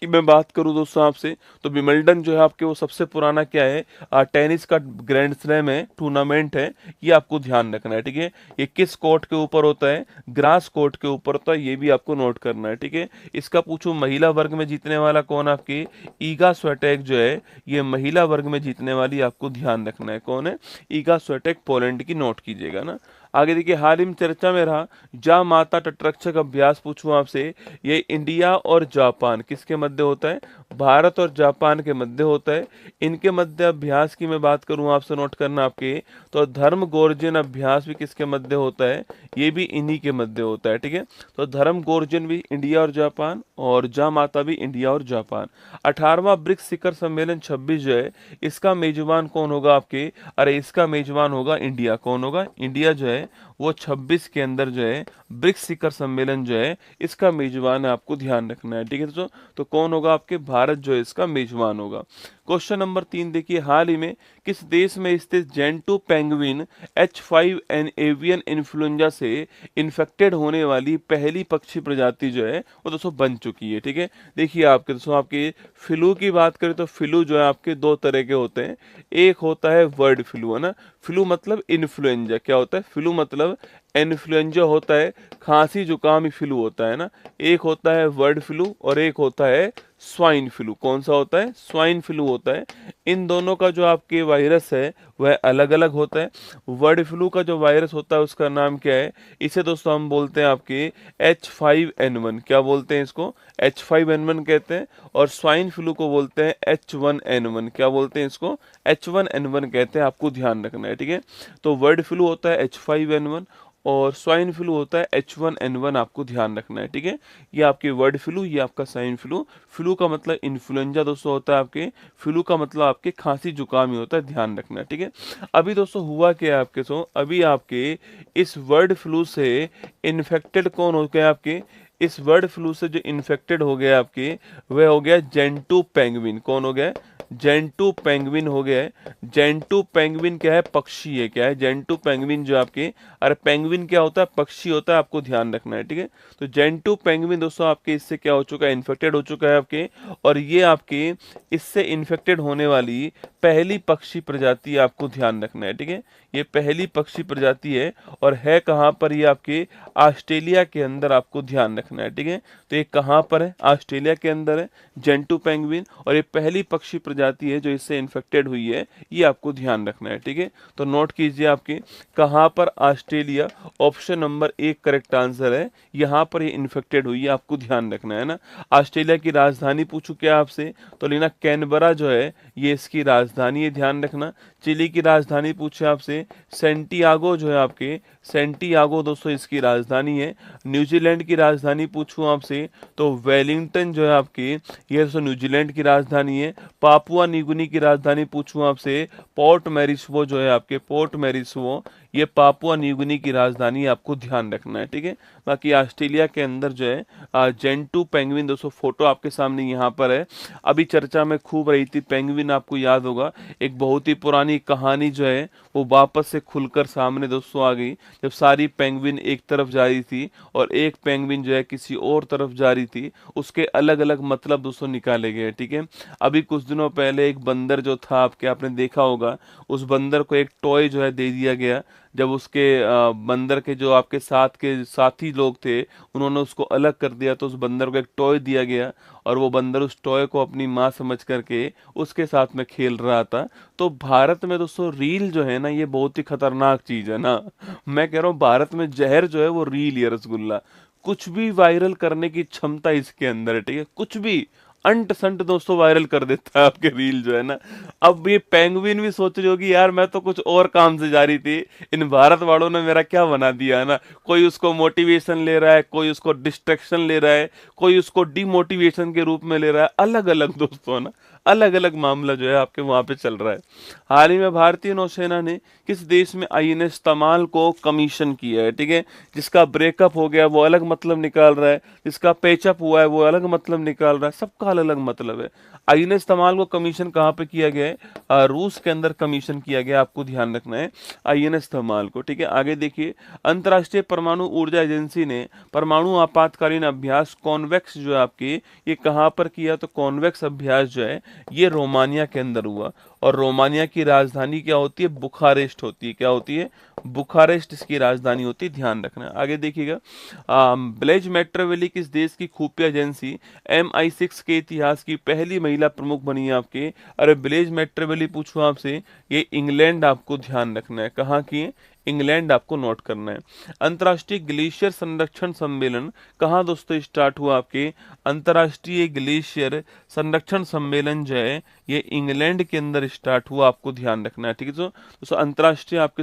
की मैं बात करूं दोस्तों आपसे तो विंबलडन जो है आपके वो सबसे पुराना क्या है, टेनिस का ग्रैंड स्लैम है, टूर्नामेंट है, ये आपको ध्यान रखना है, ठीक है। ये किस कोर्ट के ऊपर होता है, ग्रास कोर्ट के ऊपर होता है, ये भी आपको नोट करना है, ठीक है। इसका पूछूं महिला वर्ग में जीतने वाला कौन, आपकी ईगा स्विएटेक जो है ये महिला वर्ग में जीतने वाली, आपको ध्यान रखना है कौन है, ईगा स्विएटेक, पोलैंड की, नोट कीजिएगा ना। आगे देखिए, हाल ही में चर्चा में रहा जा माता तटरक्षक अभ्यास पूछूं आपसे, ये इंडिया और जापान किसके मध्य होता है, भारत और जापान के मध्य होता है। इनके मध्य अभ्यास की मैं बात करूं आपसे, नोट करना आपके, तो धर्म गोर्जन अभ्यास भी किसके मध्य होता है, ये भी इन्हीं के मध्य होता है, ठीक है। तो धर्म गोर्जन भी इंडिया और जापान, और जा माता भी इंडिया और जापान। 18वां ब्रिक्स शिखर सम्मेलन 26 जो है इसका मेजबान कौन होगा आपके, अरे इसका मेजबान होगा इंडिया, कौन होगा, इंडिया जो है वो 26 के अंदर जो है ब्रिक्स शिखर सम्मेलन जो है इसका मेजबान है, आपको ध्यान रखना है, ठीक है दोस्तों। तो कौन होगा, आपके भारत जो है इसका मेजबान होगा। क्वेश्चन नंबर 3 देखिए, हाल ही में किस देश में स्थित Gentoo penguin H5N avian influenza से इन्फेक्टेड होने वाली पहली पक्षी प्रजाति जो है वो दोस्तों बन चुकी है, ठीक है। देखिए आपके दोस्तों, आपके फ्लू की बात करें तो फ्लू जो है आपके दो तरह के होते हैं। एक होता है वर्ड फ्लू, है ना, फ्लू मतलब इन्फ्लुएंजा, क्या होता है, फ्लू मतलब इन्फ्लुएंजा होता है, खांसी जुकाम ही फ्लू होता है ना। एक होता है वर्ड फ्लू और एक होता है स्वाइन फ्लू, कौन सा होता है, स्वाइन फ्लू होता है। इन दोनों का जो आपके वायरस है वह अलग अलग होता है। वर्ड फ्लू का जो वायरस होता है उसका नाम क्या है, इसे दोस्तों हम बोलते हैं आपके H5N1, क्या बोलते हैं इसको, H5N1 कहते हैं। और स्वाइन फ्लू को बोलते हैं H1N1, क्या बोलते हैं इसको, H1N1 कहते हैं, आपको ध्यान रखना है, ठीक है। तो वर्ड फ्लू होता है H5N1 और स्वाइन फ्लू होता है H1N1, आपको ध्यान रखना है, ठीक है। ये आपके वर्ड फ्लू, ये आपका स्वाइन फ्लू। फ्लू का मतलब इन्फ्लुएंजा दोस्तों होता है आपके, फ्लू का मतलब आपके खांसी जुकाम ही होता है, ध्यान रखना है, ठीक है। अभी दोस्तों हुआ क्या है आपके, अभी आपके इस वर्ड फ्लू से इन्फेक्टेड कौन हो गया, आपके इस बर्ड फ्लू से जो इन्फेक्टेड हो गया आपके, वह हो गया जेंटू पेंगुइन। कौन हो गया? जेंटू पेंगुइन हो गया है। जेंटू पेंगुइन क्या है? पक्षी है। क्या है? जेंटू पेंगुइन जो आपके, अरे पेंगुइन क्या होता है? पक्षी होता है, आपको ध्यान रखना है, ठीक है। तो जेंटू पेंगुइन दोस्तों आपके इससे क्या हो चुका है? इन्फेक्टेड हो चुका है आपके, और ये आपके इससे इन्फेक्टेड होने वाली पहली पक्षी प्रजाति, आपको ध्यान रखना है, ठीक है। ये पहली पक्षी प्रजाति है, और है कहाँ पर? ये आपके ऑस्ट्रेलिया के अंदर, आपको ध्यान रखना है, ठीक है। तो ये कहाँ पर है? ऑस्ट्रेलिया के अंदर है जेंटू पेंगुइन, और ये पहली पक्षी प्रजाति है जो इससे इन्फेक्टेड हुई है, ये आपको ध्यान रखना है, ठीक है। तो नोट कीजिए आपके कहाँ पर? Australia. Option number 1 correct answer है, यहाँ पर ये इन्फेक्टेड हुई है, आपको ध्यान रखना है ना। ऑस्ट्रेलिया की राजधानी पूछू क्या आपसे, तो लेना कैनबरा जो है ये इसकी राजधानी है, ध्यान रखना। चिली की राजधानी पूछे आपसे, सेंटियागो जो है आपके, सेंटियागो दोस्तों इसकी राजधानी है। न्यूजीलैंड की राजधानी पूछूं आपसे, तो वेलिंगटन जो है आपकी, ये दोस्तों न्यूजीलैंड की राजधानी है। पापुआ न्यूगिनी की राजधानी पूछूं आपसे, पोर्ट मैरिसबो जो है आपके, पोर्ट मैरिसबो, ये पापुआ न्यूगिनी की राजधानी है, आपको ध्यान रखना है, ठीक है। बाकी ऑस्ट्रेलिया के अंदर जो है जेंटू पेंगुइन दोस्तों, फोटो आपके सामने यहाँ पर है। अभी चर्चा में खूब रही थी पेंगुइन, आपको याद होगा एक बहुत ही पुरानी कहानी जो है वो वापस से खुलकर सामने दोस्तों आ गई, जब सारी पेंगुइन एक तरफ जा रही थी और एक पेंगुइन जो है किसी और तरफ जा रही थी, उसके अलग अलग मतलब दोस्तों निकाले गए, ठीक है। अभी कुछ दिनों पहले एक बंदर जो था आपके, आपने देखा होगा, उस बंदर को एक टॉय जो है दे दिया गया। जब उसके बंदर के जो आपके साथ के साथी लोग थे, उन्होंने उसको अलग कर दिया, तो उस बंदर को एक टॉय दिया गया, और वो बंदर उस टॉय को अपनी माँ समझ करके उसके साथ में खेल रहा था। तो भारत में दोस्तों रील जो है ना, ये बहुत ही खतरनाक चीज है ना। मैं कह रहा हूँ भारत में जहर जो है वो रील है, रसगुल्ला। कुछ भी वायरल करने की क्षमता इसके अंदर है, ठीक है। कुछ भी अंट संट दोस्तों वायरल कर देता है आपके रील जो है ना। अब ये पेंगुइन भी सोच रही होगी यार मैं तो कुछ और काम से जा रही थी, इन भारत वालों ने मेरा क्या बना दिया है ना। कोई उसको मोटिवेशन ले रहा है, कोई उसको डिस्ट्रैक्शन ले रहा है, कोई उसको डिमोटिवेशन के रूप में ले रहा है, अलग अलग दोस्तों ना, अलग अलग मामला जो है आपके वहां पे चल रहा है। हाल ही में भारतीय नौसेना ने किस देश में आईएनएस तमाल को कमीशन किया है, ठीक है। जिसका ब्रेकअप हो गया वो अलग मतलब निकाल रहा है, जिसका पेचअप हुआ है वो अलग मतलब निकाल रहा है, सबका अलग अलग मतलब है। आईएनएस तमाल को कमीशन कहाँ पे किया गया है? रूस के अंदर कमीशन किया गया, आपको ध्यान रखना है आईएनएस तमाल को, ठीक है। आगे देखिए, अंतर्राष्ट्रीय परमाणु ऊर्जा एजेंसी ने परमाणु आपातकालीन अभ्यास कॉन्वेक्स जो है आपकी, ये कहाँ पर किया? तो कॉन्वेक्स अभ्यास जो है ये रोमानिया के अंदर हुआ, और रोमानिया की राजधानी क्या होती है? बुखारेस्ट होती है। क्या होती है? बुखारेस्ट इसकी राजधानी होती है, ध्यान रखना। आगे देखिएगा, ब्लेज मेट्रोवेली किस देश की खुफिया एजेंसी MI6 के इतिहास की पहली महिला प्रमुख बनी है आपके? अरे ब्लेज मेट्रोवेली पूछूं आपसे, ये इंग्लैंड, आपको ध्यान रखना है, कहाँ की है? इंग्लैंड, आपको नोट करना है। अंतर्राष्ट्रीय ग्लेशियर संरक्षण सम्मेलन कहाँ दोस्तों स्टार्ट हुआ आपके? अंतर्राष्ट्रीय ग्लेशियर संरक्षण सम्मेलन जो है ये इंग्लैंड के अंदर स्टार्ट हुआ, आपको ध्यान रखना है, ठीक है। दोस्तों अंतर्राष्ट्रीय आपके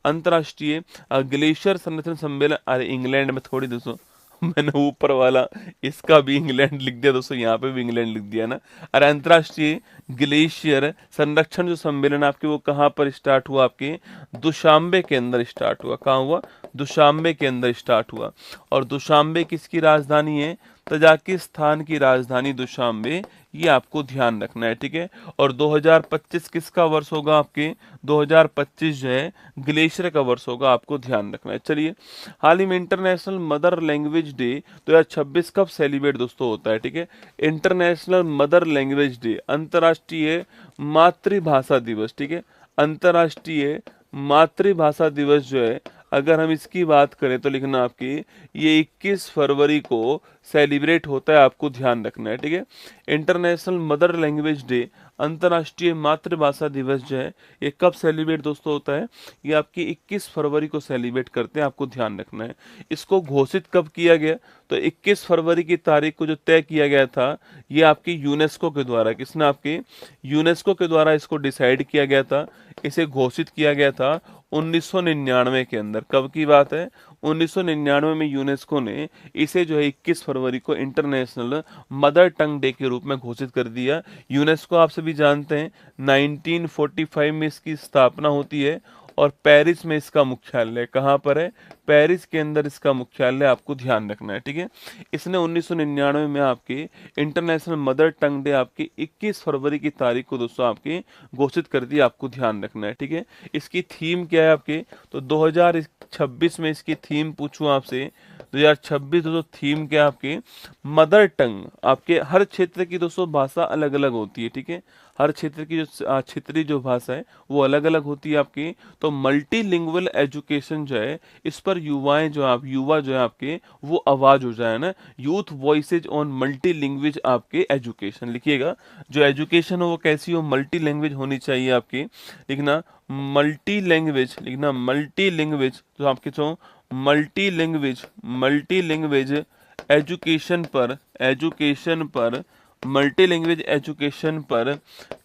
अंतर्राष्ट्रीय ग्लेशियर संरक्षण सम्मेलन, अरे इंग्लैंड में थोड़ी दोस्तों, मैंने ऊपर वाला इसका भी इंग्लैंड लिख दिया दोस्तों, यहाँ पे भी इंग्लैंड लिख दिया ना। अरे अंतर्राष्ट्रीय ग्लेशियर संरक्षण जो सम्मेलन आपके वो कहाँ पर स्टार्ट हुआ? आपके दुशांबे के अंदर स्टार्ट हुआ। कहाँ हुआ? दुशांबे के अंदर स्टार्ट हुआ। और दुशांबे किसकी राजधानी है? तजाकिस्तान की राजधानी दुशांबे, ये आपको ध्यान रखना है, ठीक है। और 2025 किसका वर्ष होगा आपके? 2025 जो है ग्लेशियर का वर्ष होगा, आपको ध्यान रखना है। चलिए, हाल ही में इंटरनेशनल मदर लैंग्वेज डे 2026 कब सेलिब्रेट दोस्तों होता है? ठीक है, इंटरनेशनल मदर लैंग्वेज डे, अंतर्राष्ट्रीय मातृभाषा दिवस, ठीक है। अंतर्राष्ट्रीय मातृभाषा दिवस जो है, अगर हम इसकी बात करें तो लिखना आपकी, ये 21 फरवरी को सेलिब्रेट होता है, आपको ध्यान रखना है, ठीक है। इंटरनेशनल मदर लैंग्वेज डे, अंतर्राष्ट्रीय मातृभाषा दिवस जो है ये कब सेलिब्रेट दोस्तों होता है? ये आपकी 21 फरवरी को सेलिब्रेट करते हैं, आपको ध्यान रखना है। इसको घोषित कब किया गया? तो 21 फरवरी की तारीख को जो तय किया गया था, ये आपकी यूनेस्को के द्वारा, किसने? आपके यूनेस्को के द्वारा इसको डिसाइड किया गया था, इसे घोषित किया गया था 1999 के अंदर। कब की बात है? 1999 में यूनेस्को ने इसे जो है 21 फरवरी को इंटरनेशनल मदर टंग डे के रूप में घोषित कर दिया। यूनेस्को आप सभी जानते हैं 1945 में इसकी स्थापना होती है, और पेरिस में इसका मुख्यालय कहाँ पर है? पेरिस के अंदर इसका मुख्यालय आपको ध्यान रखना है, ठीक है। इसने 1999 में आपके इंटरनेशनल मदर टंग डे आपकी 21 फरवरी की तारीख को दोस्तों आपके घोषित कर दी, आपको ध्यान रखना है, ठीक है। इसकी थीम क्या है आपके, तो 2026 में इसकी थीम पूछूं आपसे, 2026 दोस्तों थीम क्या है आपके, मदर टंग। आपके हर क्षेत्र की दोस्तों भाषा अलग अलग होती है, ठीक है। हर क्षेत्र की जो क्षेत्रीय जो भाषा है वो अलग अलग होती है आपकी। तो मल्टीलिंगुअल एजुकेशन जो है, इस पर युवाएं जो आप युवा जो है आपके वो आवाज हो जाए ना, youth voices on multi language आपके एजुकेशन। लिखिएगा जो एजुकेशन हो वो कैसी हो, मल्टी लैंग्वेज होनी चाहिए आपकी। लिखना मल्टी लैंग्वेज, लिखना मल्टी लैंग्वेज, तो आपके जो मल्टी लैंग्वेज एजुकेशन पर मल्टी लैंग्वेज एजुकेशन पर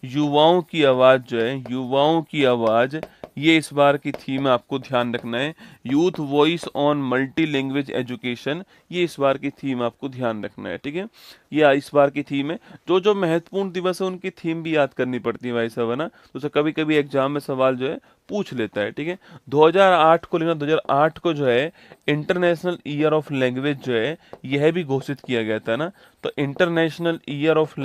युवाओं की आवाज़ जो है, युवाओं की आवाज़, ये इस बार की थीम है, आपको ध्यान रखना है। Youth voice on multi language education, ये इस बार की थीम आपको ध्यान रखना है, ठीक है। ये इस बार की थीम है। जो महत्वपूर्ण दिवस है उनकी थीम भी याद करनी पड़ती है भाई साहब, है ना। तो कभी कभी एग्जाम में सवाल जो है पूछ लेता है, ठीक है। 2008 को लेना, 2008 को जो है इंटरनेशनल ईयर ऑफ लैंग्वेज जो है यह भी घोषित किया गया था ना। तो इंटरनेशनल ईयर ऑफ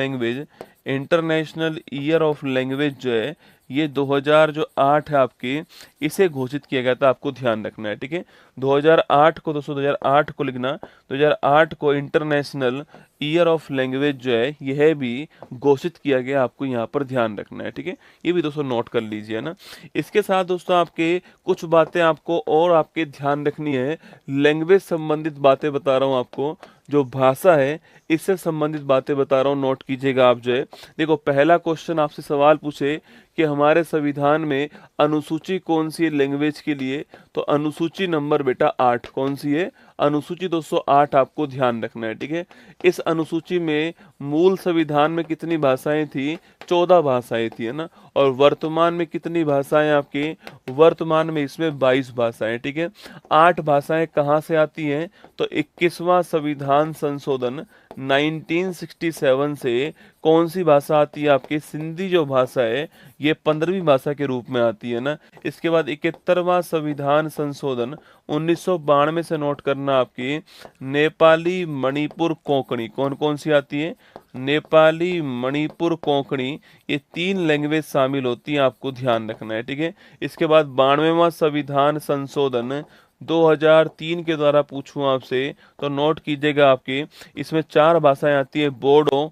लैंग्वेज जो है ये 2008 है आपके, इसे घोषित किया गया था, आपको ध्यान रखना है, ठीक है। 2008 को दोस्तों 2008 को लिखना, 2008 को इंटरनेशनल ईयर ऑफ लैंग्वेज जो है यह भी घोषित किया गया, आपको यहाँ पर ध्यान रखना है, ठीक है। ये भी दोस्तों नोट कर लीजिए ना। इसके साथ दोस्तों आपके कुछ बातें आपको और आपके ध्यान रखनी है, लैंग्वेज संबंधित बातें बता रहा हूँ आपको, जो भाषा है इससे संबंधित बातें बता रहा हूँ, नोट कीजिएगा आप जो है। देखो पहला क्वेश्चन आपसे सवाल पूछे कि हमारे संविधान में अनुसूची कौन सी है लैंग्वेज के लिए, तो अनुसूची नंबर बेटा 8 कौन सी है, अनुसूची 208 आपको ध्यान रखना है, ठीक है। इस अनुसूची में मूल संविधान में कितनी भाषाएं थी, 14 भाषाएं थी, है ना। और वर्तमान में कितनी भाषाएं आपकी, वर्तमान में इसमें 22 भाषाएं, ठीक है। 8 भाषाएं कहाँ से आती हैं, तो 21वां संविधान संशोधन 1967 से कौन सी भाषा आती है आपकी, सिंधी जो भाषा है ये 15वीं भाषा के रूप में आती है ना। इसके बाद 71वां संविधान संशोधन 1992 से नोट करना आपकी, नेपाली मणिपुर कोंकणी कौन कौन सी आती है, नेपाली मणिपुर कोंकणी, ये 3 लैंग्वेज शामिल होती है, आपको ध्यान रखना है, ठीक है। इसके बाद 92वां संविधान संशोधन 2003 के द्वारा पूछूं आपसे तो नोट कीजिएगा आपके, इसमें 4 भाषाएं आती है, बोडो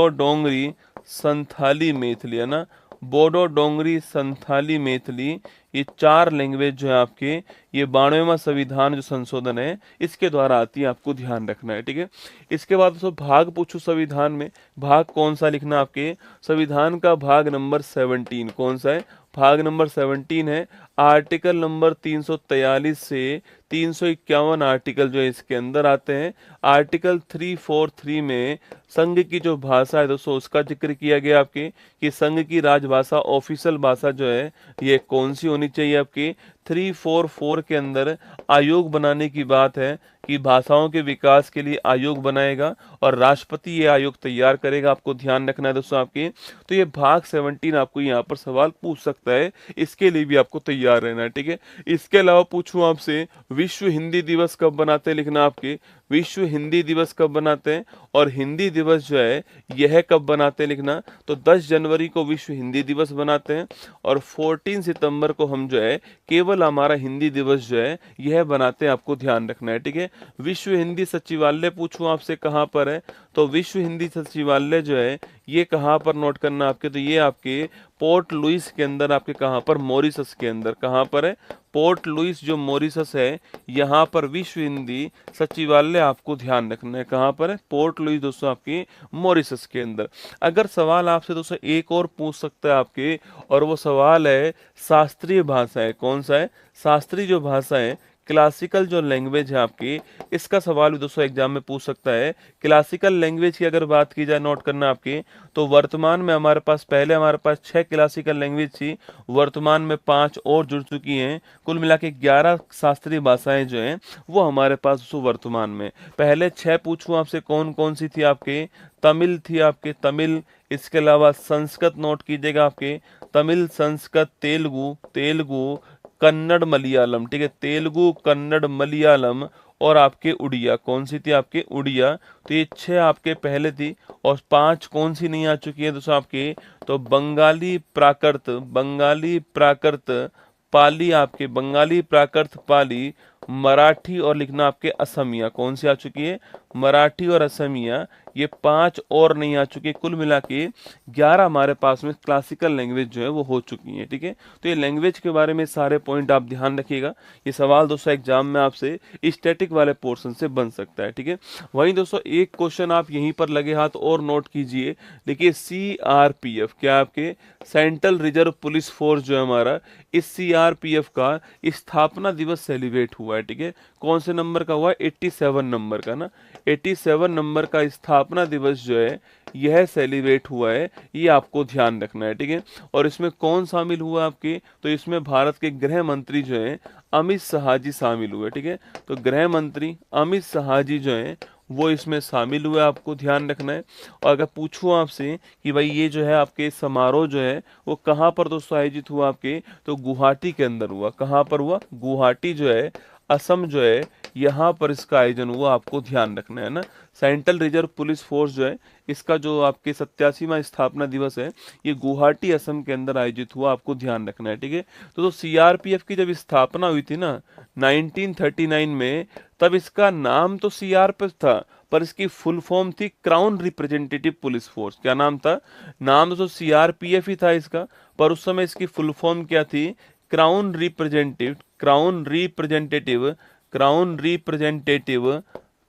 डोंगरी संथाली मैथिली, है ना। बोडो डोंगरी संथाली मैथिली, ये 4 लैंग्वेज जो है आपके, ये 92वां संविधान जो संशोधन है इसके द्वारा आती है, आपको ध्यान रखना है, ठीक है। इसके बाद दोस्तों भाग पूछो संविधान में, भाग कौन सा लिखना आपके, संविधान का भाग नंबर 17 कौन सा है, भाग नंबर 17 है। आर्टिकल नंबर 343 से 351 आर्टिकल जो है इसके अंदर आते हैं। आर्टिकल 343 में संघ की जो भाषा है दोस्तों उसका जिक्र किया गया आपके, कि संघ की राजभाषा ऑफिशियल भाषा जो है ये कौन सी होनी चाहिए आपकी। 344 के अंदर आयोग बनाने की बात है, कि भाषाओं के विकास के लिए आयोग बनाएगा और राष्ट्रपति ये आयोग तैयार करेगा, आपको ध्यान रखना है दोस्तों आपके। तो ये भाग 17 आपको यहाँ पर सवाल पूछ सकता है, इसके लिए भी आपको तैयार रहना है, ठीक है। इसके अलावा पूछूं आपसे विश्व हिंदी दिवस कब बनाते हैं, लिखना आपके, विश्व हिंदी दिवस कब बनाते हैं, और हिंदी दिवस जो है यह कब बनाते हैं, लिखना। तो 10 जनवरी को विश्व हिंदी दिवस बनाते हैं, और 14 सितंबर को हम जो है केवल हमारा हिंदी दिवस जो है यह बनाते हैं, आपको ध्यान रखना है, ठीक है। विश्व हिंदी सचिवालय पूछूं आपसे कहाँ पर है, तो विश्व हिंदी सचिवालय जो है ये कहाँ पर नोट करना आपके, तो ये आपके पोर्ट लुइस के अंदर, आपके कहाँ पर, मॉरिशस के अंदर, कहाँ पर है, पोर्ट लुइस जो मॉरिशस है यहाँ पर विश्व हिंदी सचिवालय आपको ध्यान रखना है, कहाँ पर है, पोर्ट लुइस दोस्तों आपकी मॉरिशस के अंदर। अगर सवाल आपसे दोस्तों एक और पूछ सकता है आपके, और वो सवाल है शास्त्रीय भाषा है, कौन सा है, शास्त्रीय जो भाषा है, क्लासिकल जो लैंग्वेज है आपकी, इसका सवाल भी दोस्तों एग्जाम में पूछ सकता है। क्लासिकल लैंग्वेज की अगर बात की जाए, नोट करना आपकी, तो वर्तमान में हमारे पास, पहले हमारे पास 6 क्लासिकल लैंग्वेज थी, वर्तमान में 5 और जुड़ चुकी हैं, कुल मिला के 11 शास्त्रीय भाषाएं जो हैं वो हमारे पास दोस्तों वर्तमान में। पहले 6 पूछूं आपसे कौन कौन सी थी आपके, तमिल थी आपके, तमिल, इसके अलावा संस्कृत नोट कीजिएगा आपके, तमिल, संस्कृत, तेलुगु, कन्नड़ मलयालम, ठीक है, तेलुगु, कन्नड़, मलयालम और आपके उड़िया। कौन सी थी आपके? उड़िया। तो ये 6 आपके पहले थी, और 5 कौन सी नहीं आ चुकी है दोस्तों आपके? तो बंगाली प्राकृत, बंगाली प्राकृत, पाली, आपके बंगाली प्राकृत, पाली, मराठी और लिखना आपके असमिया। कौन सी आ चुकी है? मराठी और असमिया। ये 5 और नहीं आ चुकी, कुल मिला के 11 हमारे पास में क्लासिकल लैंग्वेज जो है वो हो चुकी है, ठीक है। तो ये लैंग्वेज के बारे में सारे पॉइंट आप ध्यान रखिएगा। ये सवाल दोस्तों एग्जाम में आपसे स्टैटिक वाले पोर्शन से बन सकता है, ठीक है। वहीं दोस्तों एक क्वेश्चन आप यहीं पर लगे हाथ और नोट कीजिए। देखिए CRPF, क्या आपके सेंट्रल रिजर्व पुलिस फोर्स जो है हमारा, इस CRPF का स्थापना दिवस सेलिब्रेट हुआ है, ठीक है। कौन से नंबर का हुआ? 87 नंबर का ना, 87 नंबर का स्थापना दिवस जो है यह सेलिब्रेट हुआ है, ये आपको ध्यान रखना है, ठीक है। और इसमें कौन शामिल हुआ आपके? तो इसमें भारत के गृह मंत्री जो है अमित शाह जी शामिल हुए, ठीक है। तो गृह मंत्री अमित शाह जी जो है वो इसमें शामिल हुए, आपको ध्यान रखना है। और अगर पूछूं आपसे कि भाई ये जो है आपके समारोह जो है वो कहाँ पर दोस्तों आयोजित हुआ आपके? तो गुवाहाटी के अंदर हुआ। कहाँ पर हुआ? गुवाहाटी जो है असम जो है, यहाँ पर इसका आयोजन हुआ, आपको ध्यान रखना है ना। सेंट्रल रिजर्व पुलिस फोर्स जो है, इसका जो आपके 87वां स्थापना दिवस है, ये गुवाहाटी असम के अंदर आयोजित हुआ, आपको ध्यान रखना है, ठीक है। तो CRPF की जब स्थापना हुई थी ना 1939 में, तब इसका नाम तो CRPF था, पर इसकी फुल फॉर्म थी क्राउन रिप्रेजेंटेटिव पुलिस फोर्स। क्या नाम था? नाम तो CRPF ही था इसका, पर उस समय इसकी फुल फॉर्म क्या थी? Crown representative, crown representative, crown representative,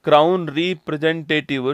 crown representative,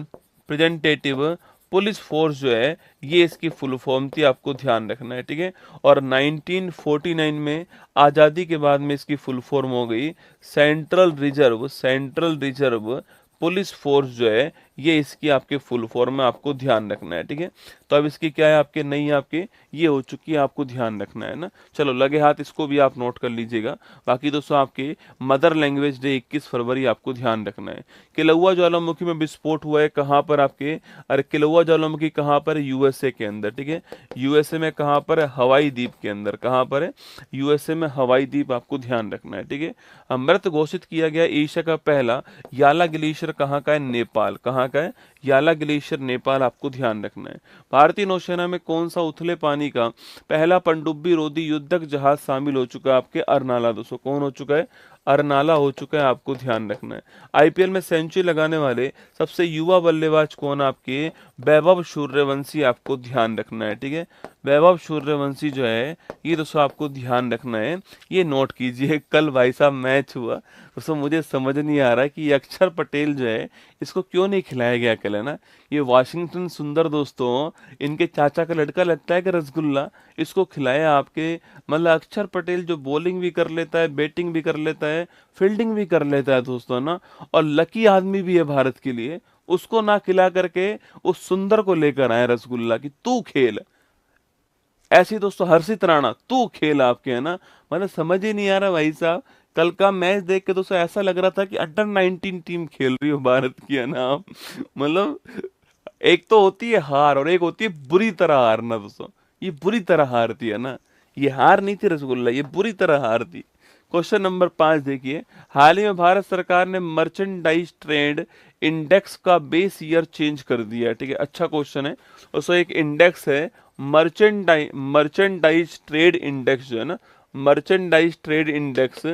presentative police force जो है, ये इसकी फुल फॉर्म थी, आपको ध्यान रखना है, ठीक है। और 1949 में आज़ादी के बाद में इसकी फुल फॉर्म हो गई central reserve, central reserve police force जो है, ये इसकी आपके फुल फॉर्म में, आपको ध्यान रखना है, ठीक है। तो अब इसकी क्या है आपके? नहीं आपके ये हो चुकी है, आपको ध्यान रखना है ना। चलो लगे हाथ इसको भी आप नोट कर लीजिएगा। बाकी दोस्तों आपके मदर लैंग्वेज डे 21 फरवरी आपको ध्यान रखना है। किलौआ ज्वालामुखी में विस्फोट हुआ है, कहाँ पर आपके? अरे किलौआ ज्वालामुखी कहाँ पर? USA के अंदर, ठीक है। USA में कहाँ पर है? हवाई द्वीप के अंदर। कहाँ पर है? USA में हवाई द्वीप, आपको ध्यान रखना है, ठीक है। मृत घोषित किया गया एशिया का पहला याला ग्लेशियर कहाँ का है? नेपाल। कहाँ का है? याला ग्लेशियर नेपाल, आपको ध्यान रखना है। भारतीय नौसेना में कौन सा उथले पानी का पहला पनडुब्बी रोधी युद्धक जहाज शामिल हो चुका है? आपके अरनाला दोस्तों। कौन हो चुका है? अरनाला हो चुका है, आपको ध्यान रखना है। IPL में सेंचुरी लगाने वाले सबसे युवा बल्लेबाज कौन? आपके वैभव सूर्यवंशी, आपको ध्यान रखना है, ठीक है। वैभव सूर्यवंशी जो है, ये दोस्तों आपको ध्यान रखना है, ये नोट कीजिए। कल भाई साहब मैच हुआ दोस्तों, मुझे समझ नहीं आ रहा कि ये अक्षर पटेल जो है इसको क्यों नहीं खिलाया गया कल, है ना। ये वाशिंगटन सुंदर दोस्तों, इनके चाचा का लड़का लगता है कि रसगुल्ला, इसको खिलाया आपके, मतलब अक्षर पटेल जो बॉलिंग भी कर लेता है, बैटिंग भी कर लेता है, फील्डिंग भी कर लेता है दोस्तों ना, और लकी आदमी भी है भारत के लिए, उसको ना खिला करके उस सुंदर को लेकर आए रसगुल्ला की तू खेल। ऐसी दोस्तों हर्षित राणा तू खेल, आपके, है ना। मतलब समझ ही नहीं आ रहा भाई साहब, कल का मैच देख के दोस्तों ऐसा लग रहा था कि अंडर 19 टीम खेल रही हो भारत की, है ना। मतलब एक तो होती है हार और एक होती है बुरी तरह हारना दोस्तों। ये बुरी तरह हारती है ना, ये हार नहीं थी रसगुल्ला, ये बुरी तरह हार थी। क्वेश्चन नंबर 5 देखिए, हाल ही में भारत सरकार ने मर्चेंडाइज ट्रेड इंडेक्स का बेस ईयर चेंज कर दिया है, ठीक है। अच्छा क्वेश्चन है। उसमें एक इंडेक्स है मर्चेंडाइज ट्रेड इंडेक्स जो है ना, मर्चेंडाइज ट्रेड इंडेक्स,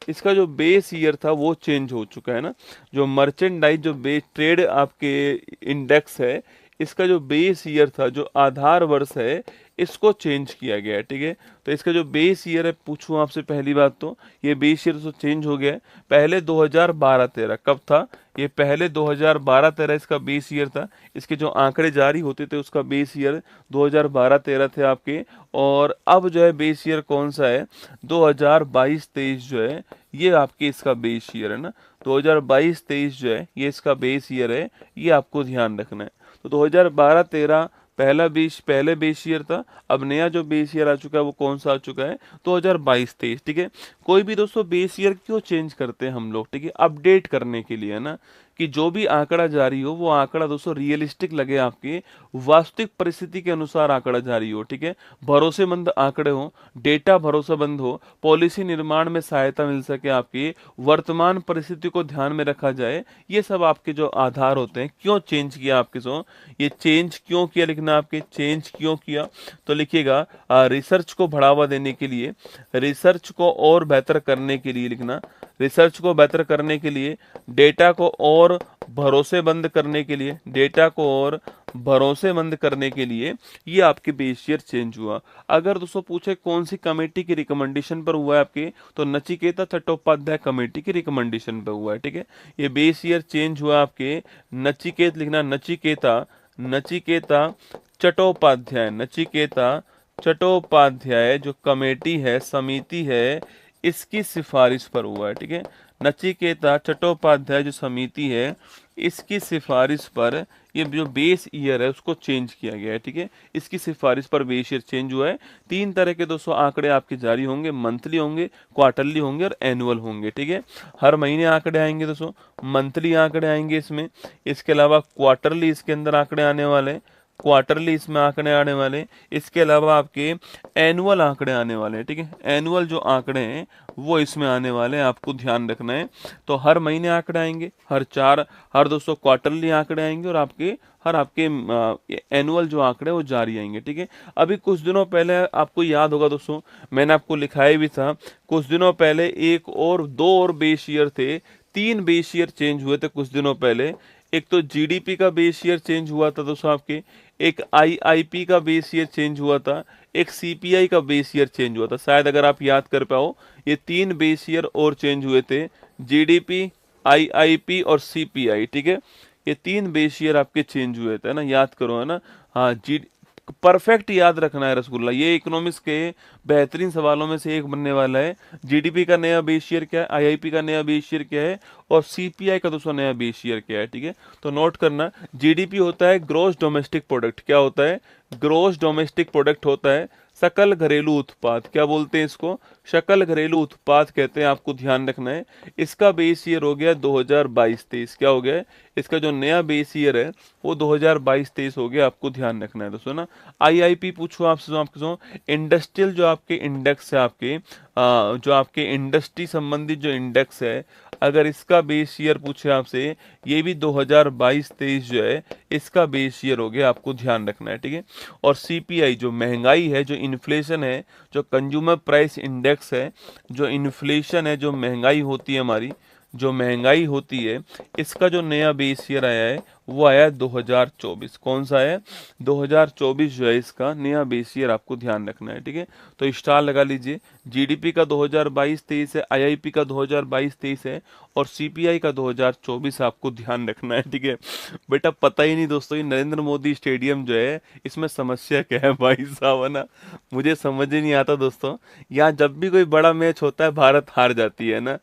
इसका जो बेस ईयर था वो चेंज हो चुका है ना। जो मर्चेंडाइज जो बेस ट्रेड आपके इंडेक्स है, इसका जो बेस ईयर था, जो आधार वर्ष है, इसको चेंज किया गया है, ठीक है। तो इसका जो बेस ईयर है, पूछूं आपसे पहली बात तो ये बेस ईयर तो चेंज हो गया है। पहले 2012-13 कब था? ये पहले 2012-13 इसका बेस ईयर था। इसके जो आंकड़े जारी होते थे उसका बेस ईयर 2012-13 थे आपके। और अब जो है बेस ईयर कौन सा है? 2022-23 जो है ये आपके इसका बेस ईयर है ना। 2022-23 जो है ये इसका बेस ईयर है, ये आपको ध्यान रखना है। तो 2012-13 पहले बेस ईयर था। अब नया जो बेस ईयर आ चुका है वो कौन सा आ चुका है? 2022-23, ठीक है। कोई भी दोस्तों बेस ईयर क्यों चेंज करते हैं हम लोग? ठीक है, अपडेट करने के लिए, है ना। कि जो भी आंकड़ा जारी हो वो आंकड़ा दोस्तों रियलिस्टिक लगे, आपके वास्तविक परिस्थिति के अनुसार आंकड़ा जारी हो, ठीक है, भरोसेमंद आंकड़े हो, डेटा भरोसेमंद हो, पॉलिसी निर्माण में सहायता मिल सके, आपकी वर्तमान परिस्थिति को ध्यान में रखा जाए, ये सब आपके जो आधार होते हैं। क्यों चेंज किया आपके सो, ये चेंज क्यों किया लिखना, आपके चेंज क्यों किया तो लिखिएगा रिसर्च को बढ़ावा देने के लिए, रिसर्च को और बेहतर करने के लिए लिखना, रिसर्च को बेहतर करने के लिए, डेटा को और भरोसेमंद करने के लिए, डेटा को और भरोसेमंद करने के लिए ये आपके बेस ईयर चेंज हुआ। अगर दोस्तों पूछे कौन सी कमेटी की रिकमेंडेशन पर हुआ है आपके, तो नचिकेता चट्टोपाध्याय कमेटी की रिकमेंडेशन पर हुआ है, ठीक है। ये बेस ईयर चेंज हुआ आपके नचिकेत लिखना, नचिकेता, नचिकेता चट्टोपाध्याय, नचिकेता चट्टोपाध्याय जो कमेटी है, समिति है, इसकी सिफारिश पर हुआ है, ठीक है। नचिकेता चट्टोपाध्याय जो समिति है, इसकी सिफारिश पर ये जो बेस ईयर है उसको चेंज किया गया है, ठीक है। इसकी सिफारिश पर बेस ईयर चेंज हुआ है। 3 तरह के दोस्तों आंकड़े आपके जारी होंगे, मंथली होंगे, क्वार्टरली होंगे और एनुअल होंगे, ठीक है। हर महीने आंकड़े आएंगे दोस्तों, मंथली आंकड़े आएंगे इसमें, इसके अलावा क्वार्टरली इसके अंदर आंकड़े आने वाले, क्वार्टरली इसमें आंकड़े आने वाले, इसके अलावा आपके एनुअल आंकड़े आने वाले हैं, ठीक है। एनुअल जो आंकड़े हैं वो इसमें आने वाले हैं, आपको ध्यान रखना है। तो हर महीने आंकड़े आएंगे, हर दोस्तों क्वार्टरली आंकड़े आएंगे और आपके एनुअल जो आंकड़े वो जारी आएंगे, ठीक है। अभी कुछ दिनों पहले आपको याद होगा दोस्तों, मैंने आपको लिखाया भी था, कुछ दिनों पहले दो और बेस ईयर थे, 3 बेस ईयर चेंज हुए थे कुछ दिनों पहले। एक तो जीडीपी का बेस ईयर चेंज हुआ था दोस्तों आपके, एक आईआईपी का बेस ईयर चेंज हुआ था, एक सीपीआई का बेस ईयर चेंज हुआ था। शायद अगर आप याद कर पाओ, ये 3 बेस ईयर और चेंज हुए थे, जीडीपी, आईआईपी और सीपीआई, ठीक है। ये 3 बेस ईयर आपके चेंज हुए थे ना, याद करो, है ना। हाँ जी, परफेक्ट याद रखना है रसगुल्ला, ये इकोनॉमिक्स के बेहतरीन सवालों में से एक बनने वाला है। जीडीपी का नया बेस ईयर क्या है, आईआईपी का नया बेस ईयर क्या है और सीपीआई का दोस्तों नया बेस ईयर क्या है, ठीक है। तो नोट करना, जीडीपी होता है ग्रॉस डोमेस्टिक प्रोडक्ट, क्या होता है, ग्रॉस डोमेस्टिक प्रोडक्ट होता है, सकल घरेलू उत्पाद, क्या बोलते हैं इसको, सकल घरेलू उत्पाद कहते हैं, आपको ध्यान रखना है। इसका बेस ईयर हो गया 2022-23, क्या हो गया, इसका जो नया बेस ईयर है वो 2022-23 हो गया, आपको ध्यान रखना है दोस्तों ना। आईआईपी पूछो आपसे, इंडस्ट्रियल जो आपके इंडेक्स है, जो आपके इंडस्ट्री संबंधित जो इंडेक्स है, अगर इसका बेस ईयर पूछे आपसे, ये भी 2022-23 जो है इसका बेस ईयर हो गया, आपको ध्यान रखना है, ठीक है। और सीपीआई जो महंगाई है, जो इन्फ्लेशन है, जो कंज्यूमर प्राइस इंडेक्स है, जो इन्फ्लेशन है, जो महंगाई होती है हमारी, जो महंगाई होती है, इसका जो नया बेस ईयर आया है वो आया है 2024। कौन सा है, 2024 जो है इसका नया बेस ईयर, आपको ध्यान रखना है, ठीक है। तो स्टार लगा लीजिए, जीडीपी का 2022-23 है, आईआईपी का 2022-23 है और सीपीआई का 2024 आपको ध्यान रखना है, ठीक है। बेटा पता ही नहीं दोस्तों, ये नरेंद्र मोदी स्टेडियम जो है इसमें समस्या क्या है भाई साहब, है ना, मुझे समझ ही नहीं आता दोस्तों। यहाँ जब भी कोई बड़ा मैच होता है भारत हार जाती है ना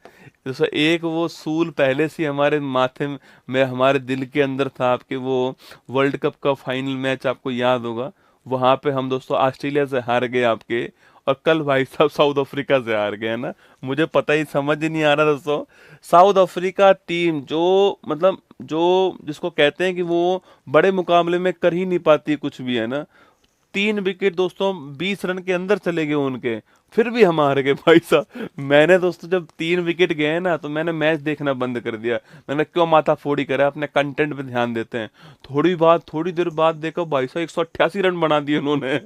दोस्तों। एक वो सूल पहले से हमारे माथे में, हमारे दिल के अंदर था, आपके वो वर्ल्ड कप का फाइनल मैच आपको याद होगा, वहां पे हम दोस्तों ऑस्ट्रेलिया से हार गए आपके, और कल भाई साहब साउथ अफ्रीका से हार गए ना। मुझे पता ही समझ ही नहीं आ रहा दोस्तों, साउथ अफ्रीका टीम जो मतलब जो जिसको कहते हैं कि वो बड़े मुकाबले में कर ही नहीं पाती कुछ भी, है ना। 3 विकेट दोस्तों 20 रन के अंदर चले गए उनके, फिर भी हम हार गए भाई साहब। मैंने दोस्तों जब 3 विकेट गए ना तो मैंने मैच देखना बंद कर दिया, मैंने क्यों माथा फोड़ी करा, अपने कंटेंट पे ध्यान देते हैं। थोड़ी देर बाद देखो भाई साहब 188 रन बना दिए उन्होंने।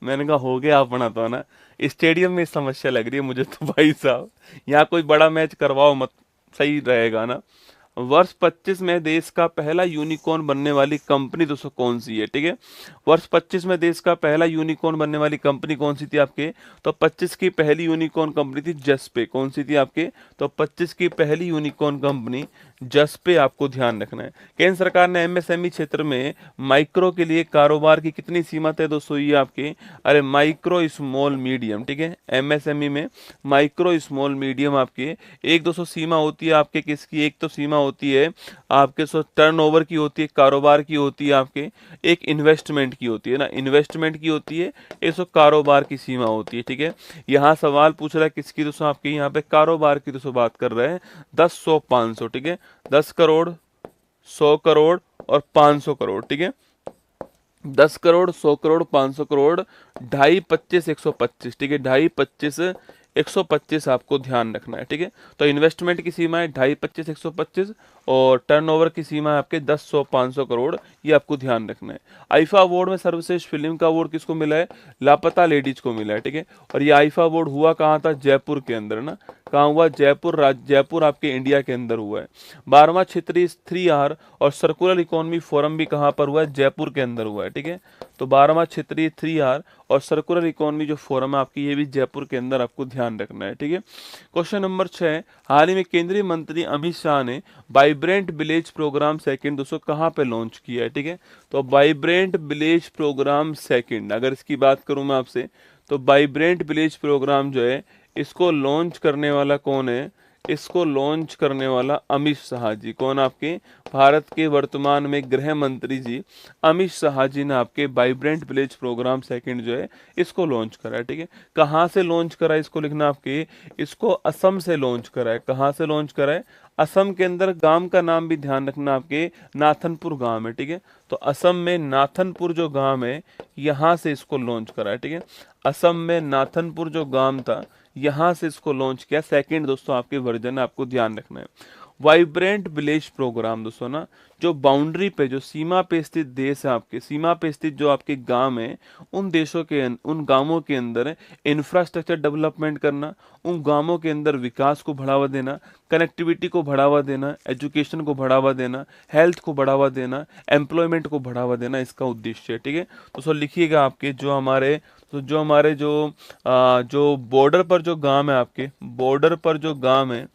मैंने कहा हो गया अपना तो, है ना। स्टेडियम में समस्या लग रही है मुझे तो भाई साहब, यहाँ कोई बड़ा मैच करवाओ मत, सही रहेगा ना। वर्ष 25 में देश का पहला यूनिकॉर्न बनने वाली कंपनी दोस्तों कौन सी है, ठीक है। वर्ष 25 में देश का पहला यूनिकॉर्न बनने वाली कंपनी कौन सी थी आपके, तो 25 की पहली यूनिकॉर्न कंपनी थी जसपे। कौन सी थी आपके, तो 25 की पहली यूनिकॉर्न कंपनी जसपे, आपको ध्यान रखना है। केंद्र सरकार ने एमएसएमई क्षेत्र में माइक्रो के लिए कारोबार की कितनी सीमा तय दोस्तों, ये आपके, अरे माइक्रो स्मॉल मीडियम, ठीक है। एमएसएमई में माइक्रो स्मॉल मीडियम आपके एक दोस्तों सीमा होती है आपके किसकी, एक तो सीमा होती है आपके टर्नओवर की होती है, कारोबार की होती है आपके, एक इन्वेस्टमेंट की होती है ना, इन्वेस्टमेंट की होती है, एक तो कारोबार की सीमा होती है, ठीक है। यहाँ सवाल पूछ रहा है किसकी दोस्तों, आपके यहाँ पे कारोबार की दोस्तों बात कर रहे हैं, 10, 100, 500, ठीक है। 10 करोड़ 100 करोड़ और 500 करोड़, ठीक है। 10 करोड़, 100 करोड़, 500 करोड़, 2.5, 25, 125, ठीक है। 2.5, 25, 125 आपको ध्यान रखना है, ठीक है। तो इन्वेस्टमेंट की सीमा है 2.5, 25, 125 और टर्नओवर की सीमा है आपके 10, 100, 500 करोड़, ये आपको ध्यान रखना है। आईफा अवार्ड में सर्वश्रेष्ठ फिल्म का अवार्ड किसको मिला है? लापता लेडीज को मिला है, ठीक है। और ये आईफा अवार्ड हुआ कहाँ था? जयपुर के अंदर ना। कहाँ हुआ? जयपुर आपके इंडिया के अंदर हुआ है। 12वां क्षेत्रीय 3R और सर्कुलर इकोनॉमी फोरम भी कहाँ पर हुआ है? जयपुर के अंदर हुआ है, ठीक है। तो 12वां क्षेत्रीय 3R और सर्कुलर इकोनॉमी जो फोरम है आपकी, ये भी जयपुर के अंदर आपको ध्यान रखना है, ठीक है। क्वेश्चन नंबर 6, हाल ही में केंद्रीय मंत्री अमित शाह ने वाइब्रेंट विलेज प्रोग्राम सेकंड दोस्तों कहाँ पे लॉन्च किया है, ठीक है। तो वाइब्रेंट विलेज प्रोग्राम सेकंड, अगर इसकी बात करूं मैं आपसे, तो वाइब्रेंट विलेज प्रोग्राम जो है, इसको लॉन्च करने वाला कौन है? इसको लॉन्च करने वाला अमित शाह जी। कौन? आपके भारत के वर्तमान में गृह मंत्री जी अमित शाह जी ने आपके वाइब्रेंट विलेज प्रोग्राम सेकंड जो है इसको लॉन्च करा है, ठीक है। कहाँ से लॉन्च करा है इसको लिखना आपके, इसको असम से लॉन्च करा है। कहाँ से लॉन्च करा है? असम के अंदर। गांव का नाम भी ध्यान रखना आपके, नाथनपुर गांव है, ठीक है। तो असम में नाथनपुर जो गांव है, यहाँ से इसको लॉन्च करा है, ठीक है। असम में नाथनपुर जो गांव था, यहाँ से इसको लॉन्च किया। सेकंड दोस्तों आपके वर्जन है, आपको ध्यान रखना है। वाइब्रेंट विलेज प्रोग्राम दोस्तों ना, जो बाउंड्री पे, जो सीमा पे स्थित देश है आपके, सीमा पे स्थित जो आपके गांव है, उन देशों के उन गांवों के अंदर इंफ्रास्ट्रक्चर डेवलपमेंट करना, उन गांवों के अंदर विकास को बढ़ावा देना, कनेक्टिविटी को बढ़ावा देना, एजुकेशन को बढ़ावा देना, हेल्थ को बढ़ावा देना, एम्प्लॉयमेंट को बढ़ावा देना, इसका उद्देश्य है, ठीक है। तो सर लिखिएगा आपके जो हमारे जो बॉर्डर पर जो गांव है आपके, बॉर्डर पर जो गांव है,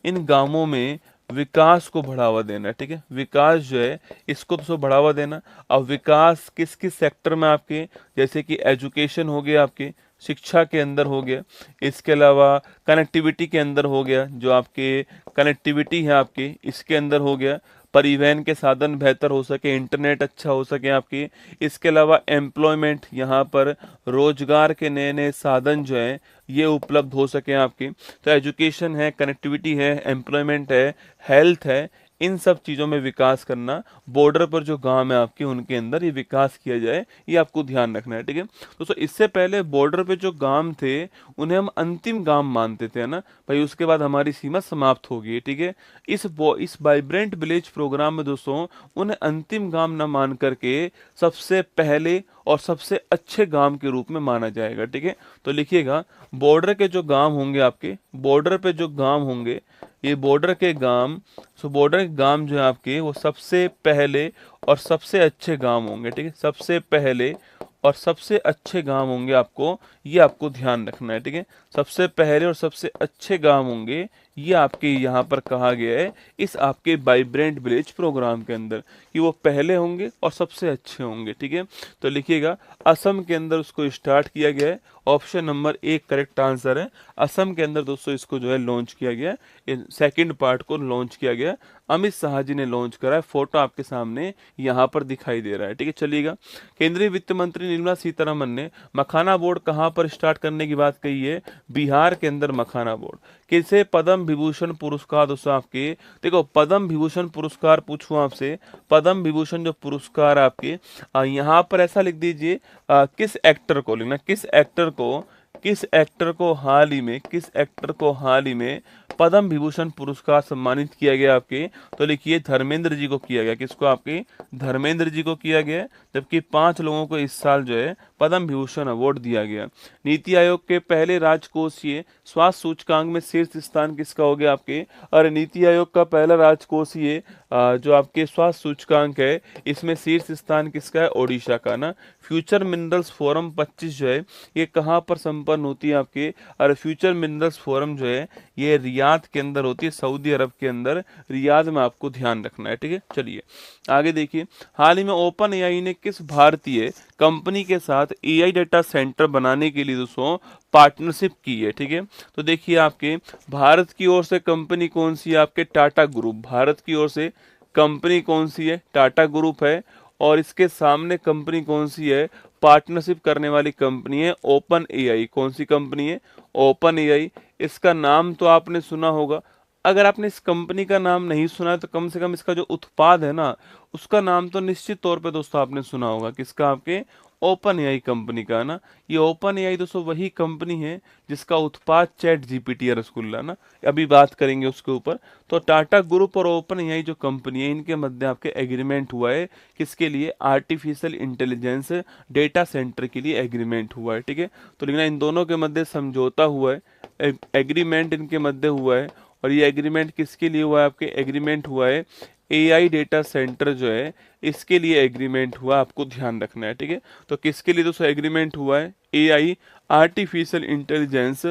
इन गांवों में विकास को बढ़ावा देना है, ठीक है। विकास जो है इसको तो बढ़ावा देना। अब विकास किस किस सेक्टर में आपके, जैसे कि एजुकेशन हो गया आपके, शिक्षा के अंदर हो गया, इसके अलावा कनेक्टिविटी के अंदर हो गया, जो आपके कनेक्टिविटी है आपके इसके अंदर हो गया, परिवहन के साधन बेहतर हो सके, इंटरनेट अच्छा हो सके आपकी, इसके अलावा एम्प्लॉयमेंट, यहाँ पर रोजगार के नए नए साधन जो है ये उपलब्ध हो सके आपकी। तो एजुकेशन है, कनेक्टिविटी है, एम्प्लॉयमेंट है, हेल्थ है, इन सब चीज़ों में विकास करना। बॉर्डर पर जो गांव है आपके, उनके अंदर ये विकास किया जाए, ये आपको ध्यान रखना है, ठीक है। दोस्तों इससे पहले बॉर्डर पे जो गांव थे उन्हें हम अंतिम गांव मानते थे, है ना भाई। उसके बाद हमारी सीमा समाप्त हो गई, ठीक है। इस वाइब्रेंट विलेज प्रोग्राम में दोस्तों उन्हें अंतिम गांव न मान करके सबसे पहले और सबसे अच्छे गांव के रूप में माना जाएगा, ठीक है। तो लिखिएगा, बॉर्डर के जो गांव होंगे आपके, बॉर्डर पे जो गांव होंगे, ये बॉर्डर के गांव, बॉर्डर के गांव जो है आपके, वो सबसे पहले और सबसे अच्छे गांव होंगे, ठीक है। सबसे पहले और सबसे अच्छे गांव होंगे आपको, ये आपको ध्यान रखना है, ठीक है। सबसे पहले और सबसे अच्छे गांव होंगे, ये आपके यहाँ पर कहा गया है इस आपके वाइब्रेंट विलेज प्रोग्राम के अंदर, कि वो पहले होंगे और सबसे अच्छे होंगे, ठीक है। तो लिखिएगा, असम के अंदर उसको स्टार्ट किया गया है। ऑप्शन नंबर 1 करेक्ट आंसर है। असम के अंदर दोस्तों इसको जो है लॉन्च किया गया है, सेकंड पार्ट को लॉन्च किया गया। अमित शाह जी ने लॉन्च करा है, फोटो आपके सामने यहाँ पर दिखाई दे रहा है, ठीक है। चलिएगा, केंद्रीय वित्त मंत्री निर्मला सीतारमन ने मखाना बोर्ड कहाँ पर स्टार्ट करने की बात कही है? बिहार के अंदर मखाना बोर्ड। किसे पद्म विभूषण पुरस्कार दोस्तों आपके, देखो पद्म विभूषण पुरस्कार पूछूं आपसे, पद्म विभूषण जो पुरस्कार आपके, यहाँ पर ऐसा लिख दीजिए, किस एक्टर को लिखना, किस एक्टर को हाल ही में पद्म विभूषण पुरस्कार सम्मानित किया गया आपके? तो लिखिए, धर्मेंद्र जी को किया गया। किसको? आपके धर्मेंद्र जी को किया गया। जबकि 5 लोगों को इस साल जो है पद्म विभूषण अवार्ड दिया गया। नीति आयोग के पहले राजकोषीय स्वास्थ्य सूचकांक में शीर्ष स्थान किसका हो गया आपके? और नीति आयोग का पहला राजकोषीय जो आपके स्वास्थ्य सूचकांक है, इसमें शीर्ष स्थान किसका है? ओडिशा का ना। फ्यूचर मिनरल्स फोरम 25 जो है ये कहाँ पर संपन्न होती है आपके? और फ्यूचर मिनरल्स फोरम जो है ये रियाद के अंदर होती है, सऊदी अरब के अंदर, रियाद में आपको ध्यान रखना है, ठीक है। चलिए आगे देखिए, हाल ही में ओपन एआई ने किस भारतीय कंपनी के साथ एआई डेटा सेंटर बनाने के लिए दोस्तों पार्टनरशिप की है, ठीक है। तो देखिए, आपके भारत की ओर से कंपनी कौन सी है? आपके टाटा ग्रुप। भारत की ओर से कंपनी कौन सी है? टाटा ग्रुप है। और इसके सामने कंपनी कौन सी है? पार्टनरशिप करने वाली कंपनी है ओपन एआई। कौन सी कंपनी है? Open AI. इसका नाम तो आपने सुना होगा, अगर आपने इस कंपनी का नाम नहीं सुना है तो कम से कम इसका जो उत्पाद है ना उसका नाम तो निश्चित तौर पे दोस्तों आपने सुना होगा। किसका? आपके ओपन एआई कंपनी का है ना। ये ओपन एआई दोस्तों वही कंपनी है जिसका उत्पाद चैट जीपीटी है रसगुल्ला ना, अभी बात करेंगे उसके ऊपर। तो टाटा ग्रुप और ओपन एआई जो कंपनी है इनके मध्य आपके एग्रीमेंट हुआ है। किसके लिए? आर्टिफिशियल इंटेलिजेंस डेटा सेंटर के लिए एग्रीमेंट हुआ है, ठीक है। तो लेकिन इन दोनों के मध्य समझौता हुआ है, एग्रीमेंट इनके मध्य हुआ है। और ये एग्रीमेंट किसके लिए हुआ है? आपके एग्रीमेंट हुआ है एआई डेटा सेंटर जो है इसके लिए एग्रीमेंट हुआ, आपको ध्यान रखना है, ठीक है। तो किसके लिए दोस्तों एग्रीमेंट हुआ है? AI artificial intelligence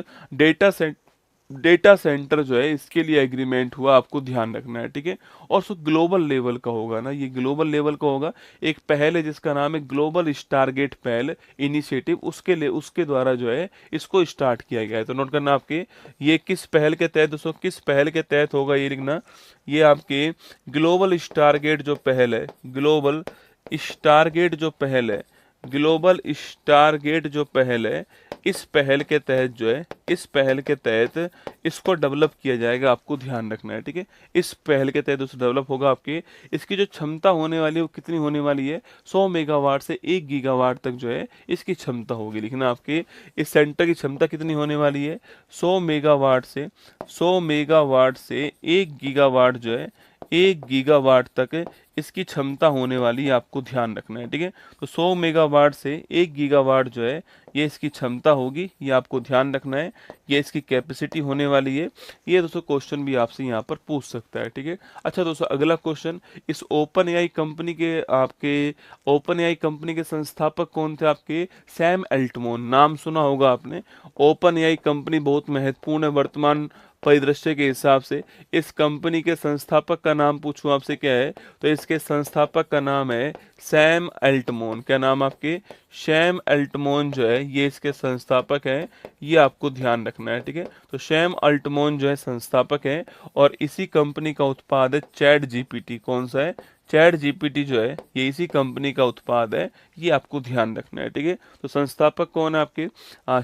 data centre जो है इसके लिए एग्रीमेंट हुआ, आपको ध्यान रखना है, ठीक है। और सो ग्लोबल लेवल का होगा ना, ये ग्लोबल लेवल का होगा। एक पहल है जिसका नाम है ग्लोबल स्टारगेट पहल इनिशिएटिव, उसके लिए उसके द्वारा जो है इसको स्टार्ट किया गया है। तो नोट करना आपके ये किस पहल के तहत दोस्तों, किस पहल के तहत होगा ये लिखना। ये आपके ग्लोबल स्टारगेट जो पहल है, ग्लोबल स्टारगेट जो पहल है, ग्लोबल स्टारगेट जो पहल है, इस पहल के तहत जो है, इस पहल के तहत इसको डेवलप किया जाएगा, आपको ध्यान रखना है, ठीक है। इस पहल के तहत उसको डेवलप होगा। आपके इसकी जो क्षमता होने वाली है वो कितनी होने वाली है? 100 मेगावाट से 1 गीगावाट तक जो है इसकी क्षमता होगी। लिखना आपके इस सेंटर की क्षमता कितनी होने वाली है? 100 मेगावाट से 1 गीगावाट जो है 1 गीगावाट तक इसकी क्षमता होने वाली है, आपको ध्यान रखना है, ठीक है। तो 100 मेगावाट से 1 गीगावाट जो है ये इसकी क्षमता होगी, ये आपको ध्यान रखना है। ये इसकी कैपेसिटी होने वाली है। ये दोस्तों क्वेश्चन भी आपसे यहाँ पर पूछ सकता है, ठीक है। अच्छा दोस्तों अगला क्वेश्चन, इस ओपन एआई कंपनी के आपके ओपन एआई कंपनी के संस्थापक कौन थे? आपके सैम अल्टमैन, नाम सुना होगा आपने। ओपन एआई कंपनी बहुत महत्वपूर्ण है वर्तमान परिदृश्य के हिसाब से। इस कंपनी के संस्थापक का नाम पूछूं आपसे क्या है, तो इसके संस्थापक का नाम है सैम अल्टमैन। क्या नाम आपके? सैम अल्टमैन जो है ये इसके संस्थापक हैं, ये आपको ध्यान रखना है, ठीक है। तो सैम अल्टमैन जो है संस्थापक है और इसी कंपनी का उत्पाद है चैट जीपीटी। कौन सा है? चैट जीपीटी जो है ये इसी कंपनी का उत्पाद है, ये आपको ध्यान रखना है, ठीक है। तो संस्थापक कौन है आपके?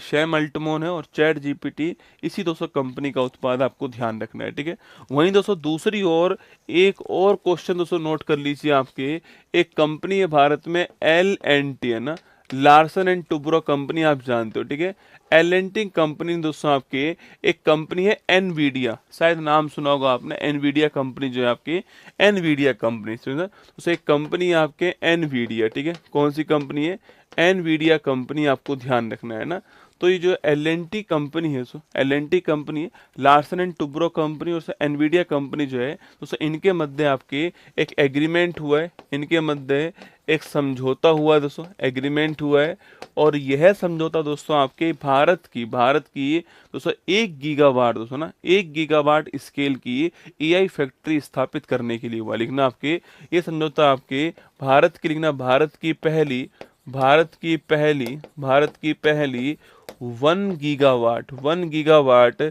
सैम अल्टमैन है और चैट जीपीटी इसी दोस्तों कंपनी का उत्पाद, आपको ध्यान रखना है, ठीक है। वहीं दोस्तों दूसरी ओर एक और क्वेश्चन दोस्तों नोट कर लीजिए। आपके एक कंपनी है भारत में LNT है ना, लार्सन एंड टुब्रो कंपनी, आप जानते हो, ठीक है। एल कंपनी दोस्तों आपके एक कंपनी है एनवीडिया, शायद नाम सुना होगा आपने। एनवीडिया कंपनी जो है आपकी, एनवीडिया कंपनी तो एक कंपनी है आपके एनवीडिया, ठीक है। कौन सी कंपनी है? एनवीडिया कंपनी, आपको ध्यान रखना है ना। तो ये जो LNT कंपनी है, LNT कंपनी है, लार्सन एंड टुब्रो कंपनी और एनवीडिया कंपनी जो है दोस्तों इनके मध्य आपके एक एग्रीमेंट हुआ है, इनके मध्य एक समझौता हुआ है दोस्तों, एग्रीमेंट हुआ है। और यह समझौता दोस्तों आपके भारत की दोस्तों 1 गीगावाट दोस्तों ना, 1 गीगावाट स्केल की एआई फैक्ट्री स्थापित करने के लिए हुआ। लिखना आपके ये समझौता आपके भारत की, लिखना भारत की पहली 1 गीगावाट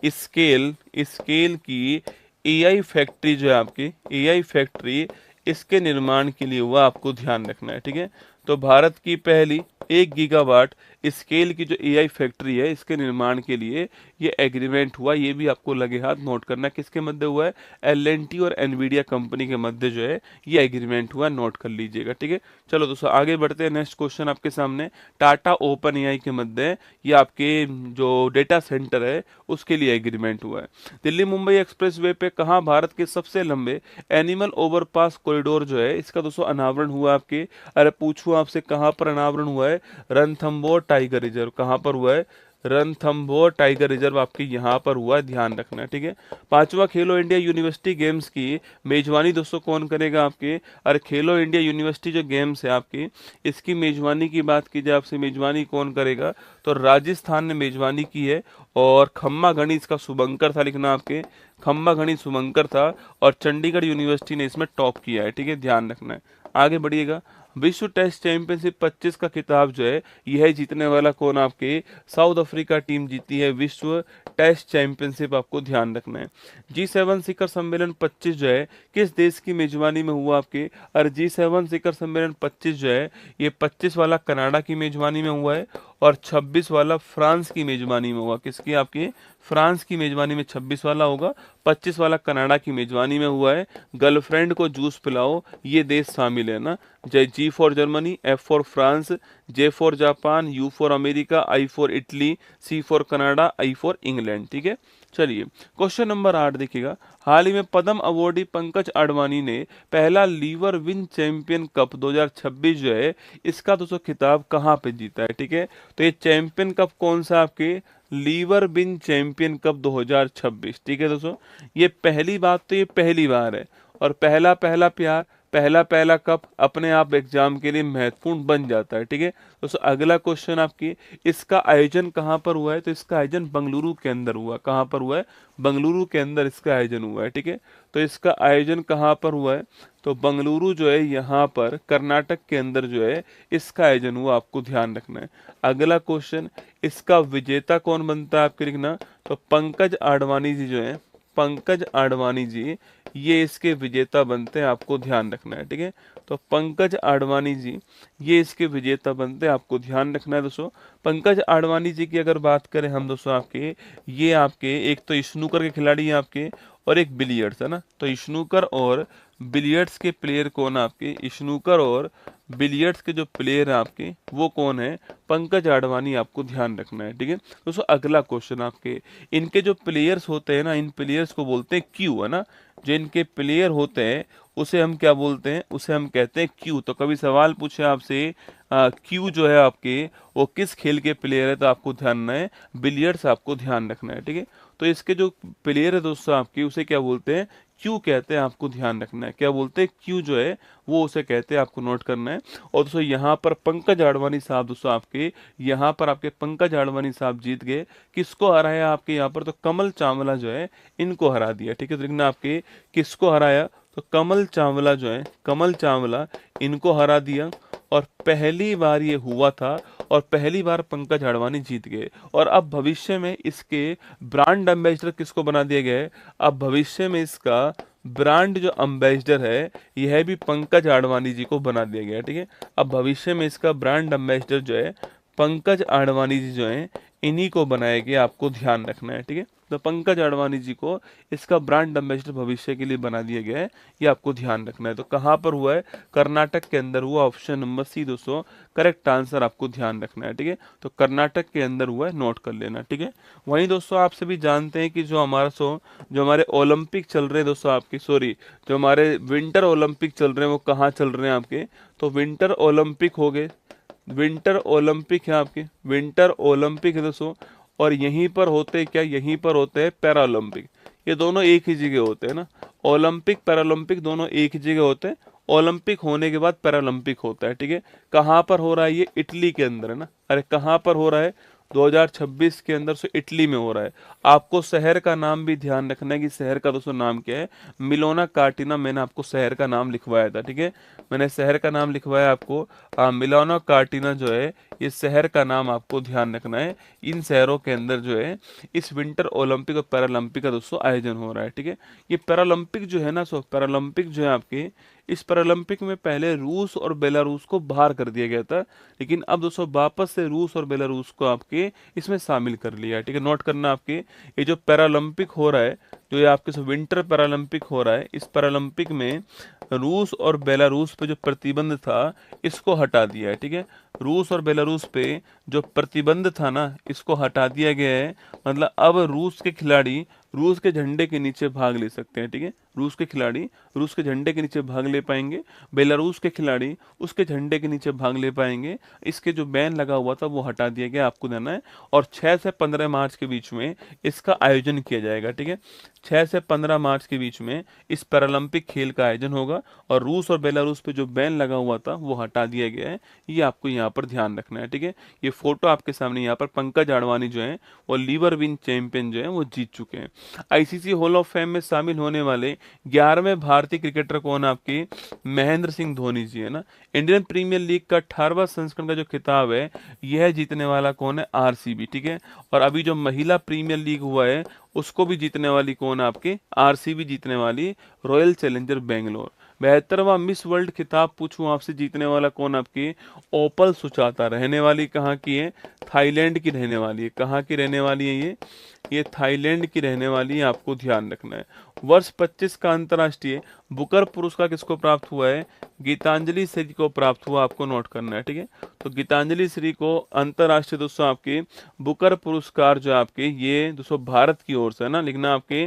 स्केल की एआई फैक्ट्री जो है आपकी, एआई फैक्ट्री इसके निर्माण के लिए हुआ, आपको ध्यान रखना है, ठीक है। तो भारत की पहली 1 गीगावाट स्केल की जो एआई फैक्ट्री है इसके निर्माण के लिए ये एग्रीमेंट हुआ। ये भी आपको लगे हाथ नोट करना, किसके मध्य हुआ है? LNT और एनवीडिया कंपनी के मध्य जो है ये एग्रीमेंट हुआ, नोट कर लीजिएगा, ठीक है। चलो दोस्तों आगे बढ़ते हैं। नेक्स्ट क्वेश्चन आपके सामने, टाटा ओपन एआई के मध्य ये आपके जो डेटा सेंटर है उसके लिए एग्रीमेंट हुआ है। दिल्ली मुंबई एक्सप्रेसवे पे कहाँ भारत के सबसे लंबे एनिमल ओवरपास कॉरिडोर जो है इसका दोस्तों अनावरण हुआ आपके? अरे पूछूं आपसे कहाँ पर अनावरण हुआ है? Ranthambore tiger reserve. कहाँ पर हुआ है? रणथंबोर टाइगर रिजर्व आपके यहाँ पर हुआ है, ध्यान रखना है, ठीक है। 5वां खेलो इंडिया यूनिवर्सिटी गेम्स की मेजबानी दोस्तों कौन करेगा आपके? अरे खेलो इंडिया यूनिवर्सिटी जो गेम्स है आपकी, इसकी मेजबानी की बात की जाए आपसे, मेजबानी कौन करेगा? तो राजस्थान ने मेजबानी की है और खम्मा घनी इसका शुभंकर था। लिखना आपके खम्मा घनी शुभंकर था और चंडीगढ़ यूनिवर्सिटी ने इसमें टॉप किया है, ठीक है, ध्यान रखना है। आगे बढ़िएगा। विश्व टेस्ट चैंपियनशिप 25 का खिताब जो है यह जीतने वाला कौन? आपके साउथ अफ्रीका टीम जीती है विश्व टेस्ट चैंपियनशिप, आपको ध्यान रखना है। G7 शिखर सम्मेलन 25 जो है किस देश की मेजबानी में हुआ आपके? और G7 शिखर सम्मेलन 25 जो है ये 25 वाला कनाडा की मेजबानी में हुआ है और 26 वाला फ्रांस की मेजबानी में होगा। किसकी? आपकी फ्रांस की मेजबानी में 26 वाला होगा। 25 वाला कनाडा की मेजबानी में हुआ है। गर्लफ्रेंड को जूस पिलाओ, ये देश शामिल है ना। G for Germany, F for France, J for Japan, U for America, I for Italy, C for Canada, I for England. ठीक है, चलिए क्वेश्चन नंबर 8 देखिएगा। हाल ही में पद्म अवॉर्डी पंकज आडवाणी ने पहला लीवर विन चैंपियन कप 2026 जो है, इसका दोस्तों खिताब कहाँ पे जीता है? ठीक है, तो ये चैंपियन कप कौन सा? आपके लीवर विन चैंपियन कप 2026। ठीक है दोस्तों, ये पहली बात तो ये पहली बार है, और पहला पहला प्यार, पहला पहला कप अपने आप एग्जाम के लिए महत्वपूर्ण बन जाता है। ठीक है दोस्तों, अगला क्वेश्चन आपकी, इसका आयोजन कहाँ पर हुआ है? तो इसका आयोजन बंगलुरु के अंदर हुआ। कहाँ पर हुआ है? बंगलुरु के अंदर इसका आयोजन हुआ है। ठीक है, तो इसका आयोजन कहाँ पर हुआ है? तो बंगलुरु जो है यहाँ पर कर्नाटक के अंदर जो है इसका आयोजन हुआ, आपको ध्यान रखना है। अगला क्वेश्चन, इसका विजेता कौन बनता है? आपके लिखना, तो पंकज आडवाणी जी जो है, पंकज आडवाणी जी ये इसके विजेता बनते हैं, आपको ध्यान रखना है। ठीक है, तो पंकज आडवाणी जी ये इसके विजेता बनते हैं, आपको ध्यान रखना है दोस्तों। पंकज आडवाणी जी की अगर बात करें हम दोस्तों, आपके ये आपके एक तो स्नूकर के खिलाड़ी हैं आपके, और एक बिलियर्ड्स है ना। तो स्नूकर और बिलियर्ड्स के प्लेयर कौन है आपके? स्नूकर और बिलियर्ड्स के जो प्लेयर हैं आपके वो कौन है? पंकज आडवाणी, आपको ध्यान रखना है। ठीक है दोस्तों, अगला क्वेश्चन आपके, इनके जो प्लेयर्स होते हैं ना, इन प्लेयर्स को बोलते हैं क्यू, है ना। जो इनके प्लेयर होते हैं उसे हम क्या बोलते हैं? उसे हम कहते हैं क्यू। तो कभी सवाल पूछे आपसे क्यू जो है आपके वो किस खेल के प्लेयर है, तो आपको ध्यान रखना है बिलियर्ड्स, आपको ध्यान रखना है। ठीक है, तो इसके जो प्लेयर है दोस्तों आपके उसे क्या बोलते हैं? क्यू कहते हैं, आपको ध्यान रखना है। क्या बोलते हैं? क्यू जो है वो उसे कहते हैं, आपको नोट करना है। और दोस्तों यहाँ पर पंकज आडवाणी साहब दोस्तों आपके, यहाँ पर आपके पंकज आडवाणी साहब जीत गए। किसको हराया आपके यहाँ पर? तो कमल चावला जो है इनको हरा दिया। ठीक है, तो लिखना आपके किसको हराया? तो कमल चावला जो है, कमल चावला इनको हरा दिया। और पहली बार ये हुआ था, और पहली बार पंकज आडवाणी जीत गए। और अब भविष्य में इसके ब्रांड एम्बेसडर किसको बना दिया गया है? अब भविष्य में इसका ब्रांड जो एम्बेसडर है यह भी पंकज आडवाणी जी को बना दिया गया है। ठीक है, अब भविष्य में इसका ब्रांड एम्बेसडर जो है पंकज आडवाणी जी जो है इन्हीं को बनाया गया, आपको ध्यान रखना है। ठीक है, तो पंकज आडवाणी जी को इसका ब्रांड एम्बेसडर भविष्य के लिए बना दिया गया है, ये आपको ध्यान रखना है। तो कहाँ पर हुआ है? कर्नाटक के अंदर हुआ। ऑप्शन नंबर सी दोस्तों करेक्ट आंसर, आपको ध्यान रखना है। ठीक है, तो कर्नाटक के अंदर हुआ है, नोट कर लेना। ठीक है, वहीं दोस्तों आप सभी जानते हैं कि जो हमारे ओलंपिक चल रहे हैं दोस्तों आपके, सॉरी जो हमारे विंटर ओलंपिक चल रहे हैं वो कहाँ चल रहे हैं आपके? तो विंटर ओलंपिक हो गए, विंटर ओलंपिक है आपके, विंटर ओलंपिक है दोस्तों। और यहीं पर होते हैं क्या? यहीं पर होते हैं पैरा ओलंपिक। ये दोनों एक ही जगह होते हैं ना, ओलंपिक पैरालंपिक दोनों एक ही जगह होते हैं। ओलंपिक होने के बाद पैरालंपिक होता है। ठीक है, कहाँ पर हो रहा है? ये इटली के अंदर है ना। अरे कहाँ पर हो रहा है? 2026 के अंदर से इटली में हो रहा है। आपको शहर का नाम भी ध्यान रखना है कि शहर का दोस्तों नाम क्या है? मिलोना कार्टिना। मैंने आपको शहर का नाम लिखवाया था। ठीक है, मैंने शहर का नाम लिखवाया आपको, मिलोना कार्टिना जो है ये शहर का नाम, आपको ध्यान रखना है। इन शहरों के अंदर जो है इस विंटर ओलंपिक और पैरालंपिक का दोस्तों आयोजन हो रहा है। ठीक है, ये पैरालंपिक जो है ना, पैरालंपिक जो है आपके, इस पैरालंपिक में पहले रूस और बेलारूस को बाहर कर दिया गया था, लेकिन अब दोस्तों वापस से रूस और बेलारूस को आपके इसमें शामिल कर लिया है। ठीक है, नोट करना आपके ये जो पैरालंपिक हो रहा है, जो ये आपके विंटर पैरालंपिक हो रहा है, इस पैरालंपिक में रूस और बेलारूस पे जो प्रतिबंध था इसको हटा दिया है। ठीक है, रूस और बेलारूस पे जो प्रतिबंध था ना इसको हटा दिया गया है। मतलब अब रूस के खिलाड़ी रूस के झंडे के नीचे भाग ले सकते हैं। ठीक है, रूस के खिलाड़ी रूस के झंडे के नीचे भाग ले पाएंगे, बेलारूस के खिलाड़ी उसके झंडे के नीचे भाग ले पाएंगे। इसके जो बैन लगा हुआ था वो हटा दिया गया, आपको देना है। और 6 से 15 मार्च के बीच में इसका आयोजन किया जाएगा। ठीक है, 6 से 15 मार्च के बीच में इस पैरालंपिक खेल का आयोजन होगा, और रूस और बेलारूस पे जो बैन लगा हुआ था वो हटा दिया गया है, ये आपको यहाँ पर ध्यान रखना है। ठीक है, ये फोटो आपके सामने यहाँ पर पंकज आडवाणी जो है वो लीवर विन चैंपियन जो है वो जीत चुके हैं। आईसीसी हॉल ऑफ फेम में शामिल होने वाले 11वें भारतीय क्रिकेटर कौन? आपके महेंद्र सिंह धोनी जी है ना। इंडियन प्रीमियर लीग का 18वां संस्करण का जो खिताब है यह जीतने वाला कौन है? आरसीबी। ठीक है, और अभी जो महिला प्रीमियर लीग हुआ है उसको भी जीतने वाली कौन है? आपके आरसीबी जीतने वाली, रॉयल चैलेंजर बेंगलोर। 72वां मिस वर्ल्ड खिताब पूछूं आपसे, जीतने वाला कौन आपकी? ओपल सुचाता। रहने वाली कहाँ की है? थाईलैंड की रहने वाली है। कहाँ की रहने वाली है ये थाईलैंड की रहने वाली है, आपको ध्यान रखना है। वर्ष 25 का अंतर्राष्ट्रीय बुकर पुरस्कार किसको प्राप्त हुआ है? गीतांजलि श्री को प्राप्त हुआ, आपको नोट करना है, ठीक है। तो गीतांजलि श्री को अंतर्राष्ट्रीय दोस्तों आपके बुकर पुरस्कार जो है आपके, ये दोस्तों भारत की ओर से है ना, लिखना आपके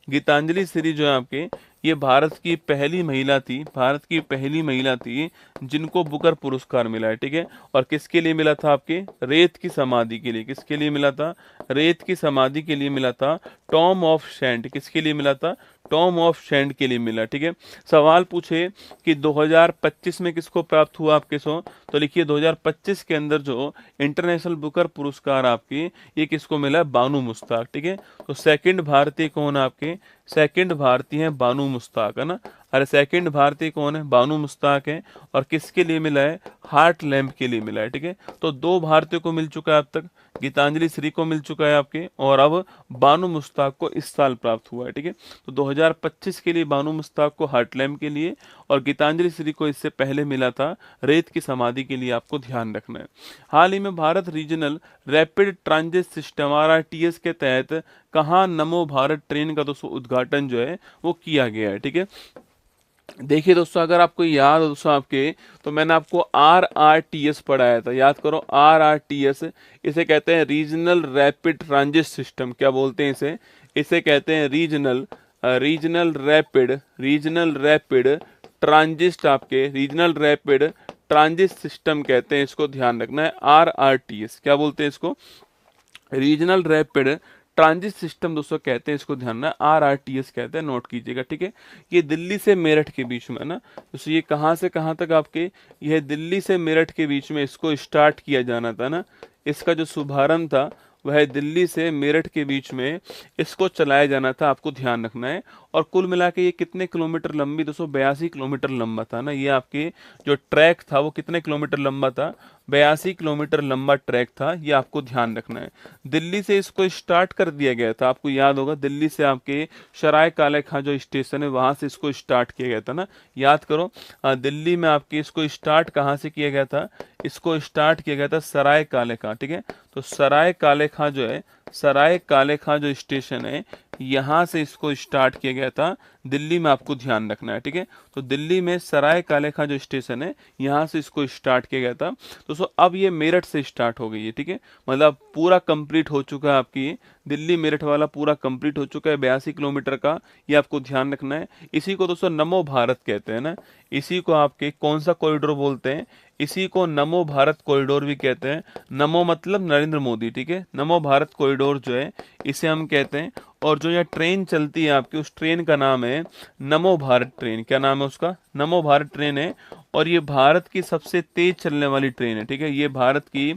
गीतांजलि श्री जो है आपके, ये भारत की पहली महिला थी, भारत की पहली महिला थी जिनको बुकर पुरस्कार मिला है, ठीक है। और किसके लिए मिला था? आपके रेत की समाधि के लिए। किसके लिए मिला था? रेत की समाधि के लिए मिला था। टॉम ऑफ सैंड किसके लिए मिला था? टॉम ऑफ सैंड के लिए मिला, ठीक है। सवाल पूछे कि 2025 में किसको प्राप्त हुआ आपके सो, तो लिखिए 2025 के अंदर जो इंटरनेशनल बुकर पुरस्कार आपकी, ये किसको मिला? बानू मुश्ताक, ठीक है। तो सेकंड भारतीय कौन है आपके? सेकंड भारतीय है बानू मुश्ताक, है ना। अरे सेकंड भारतीय कौन है? बानू मुश्ताक है। और किसके लिए मिला है? हार्ट लैम्प के लिए मिला है, ठीक है। तो 2 भारतीयों को मिल चुका है अब तक, गीतांजलि श्री को मिल चुका है आपके, और अब बानू मुश्ताक को इस साल प्राप्त हुआ है, ठीक है। तो 2025 के लिए बानू मुश्ताक को हार्ट लैम्प के लिए, और गीतांजलि श्री को इससे पहले मिला था रेत की समाधि के लिए, आपको ध्यान रखना है। हाल ही में Bharat regional rapid transit system RRTS के तहत कहाँ नमो भारत ट्रेन का दोस्तों उद्घाटन जो है वो किया गया है, ठीक है। देखिए दोस्तों, अगर आपको याद हो दोस्तों आपके, तो मैंने आपको RRTS पढ़ाया था, याद करो। RRTS इसे कहते हैं रीजनल रैपिड ट्रांजिट सिस्टम। क्या बोलते हैं इसे? इसे कहते हैं रीजनल रैपिड ट्रांजिट, आपके रीजनल रैपिड ट्रांजिट सिस्टम कहते हैं इसको, ध्यान रखना है। RRTS क्या बोलते हैं इसको? रीजनल रैपिड ट्रांजिट सिस्टम दोस्तों कहते हैं इसको, ध्यान रखना। RRTS कहते हैं, नोट कीजिएगा, ठीक है। ये दिल्ली से मेरठ के बीच में है ना, तो ये कहाँ से कहाँ तक आपके, यह दिल्ली से मेरठ के बीच में इसको स्टार्ट किया जाना था ना। इसका जो शुभारंभ था वह दिल्ली से मेरठ के बीच में इसको चलाया जाना था, आपको ध्यान रखना है। और कुल मिला के ये कितने किलोमीटर लंबी? 282 किलोमीटर लंबा था ना। ये आपके जो ट्रैक था वो कितने किलोमीटर लंबा था? 82 किलोमीटर लंबा ट्रैक था, ये आपको ध्यान रखना है। दिल्ली से इसको स्टार्ट कर दिया गया था, आपको याद होगा। दिल्ली से आपके सराय काले खां जो स्टेशन है वहां से इसको स्टार्ट किया गया था ना, याद करो। दिल्ली में आपके इसको स्टार्ट कहाँ से किया गया था? इसको स्टार्ट किया गया था सराय काले खां, ठीक है। तो सराय काले खां जो है, सराय काले खां जो स्टेशन है, यहाँ से इसको स्टार्ट किया गया था दिल्ली में, आपको ध्यान रखना है, ठीक है। तो दिल्ली में सराय काले खां जो स्टेशन है, यहाँ से इसको स्टार्ट किया गया था दोस्तों। अब ये मेरठ से स्टार्ट हो गई है, ठीक है। मतलब पूरा कंप्लीट हो चुका है आपकी, दिल्ली मेरठ वाला पूरा कंप्लीट हो चुका है 82 किलोमीटर का, ये आपको ध्यान रखना है। इसी को दोस्तों नमो भारत कहते हैं ना, इसी को आपके कौन सा कॉरिडोर बोलते हैं? इसी को नमो भारत कॉरिडोर भी कहते हैं। नमो मतलब नरेंद्र मोदी, ठीक है। नमो भारत कॉरिडोर जो है इसे हम कहते हैं। और जो यह ट्रेन चलती है आपकी, उस ट्रेन का नाम है नमो भारत ट्रेन। क्या नाम है उसका? नमो भारत ट्रेन है। और ये भारत की सबसे तेज चलने वाली ट्रेन है, ठीक है। ये भारत की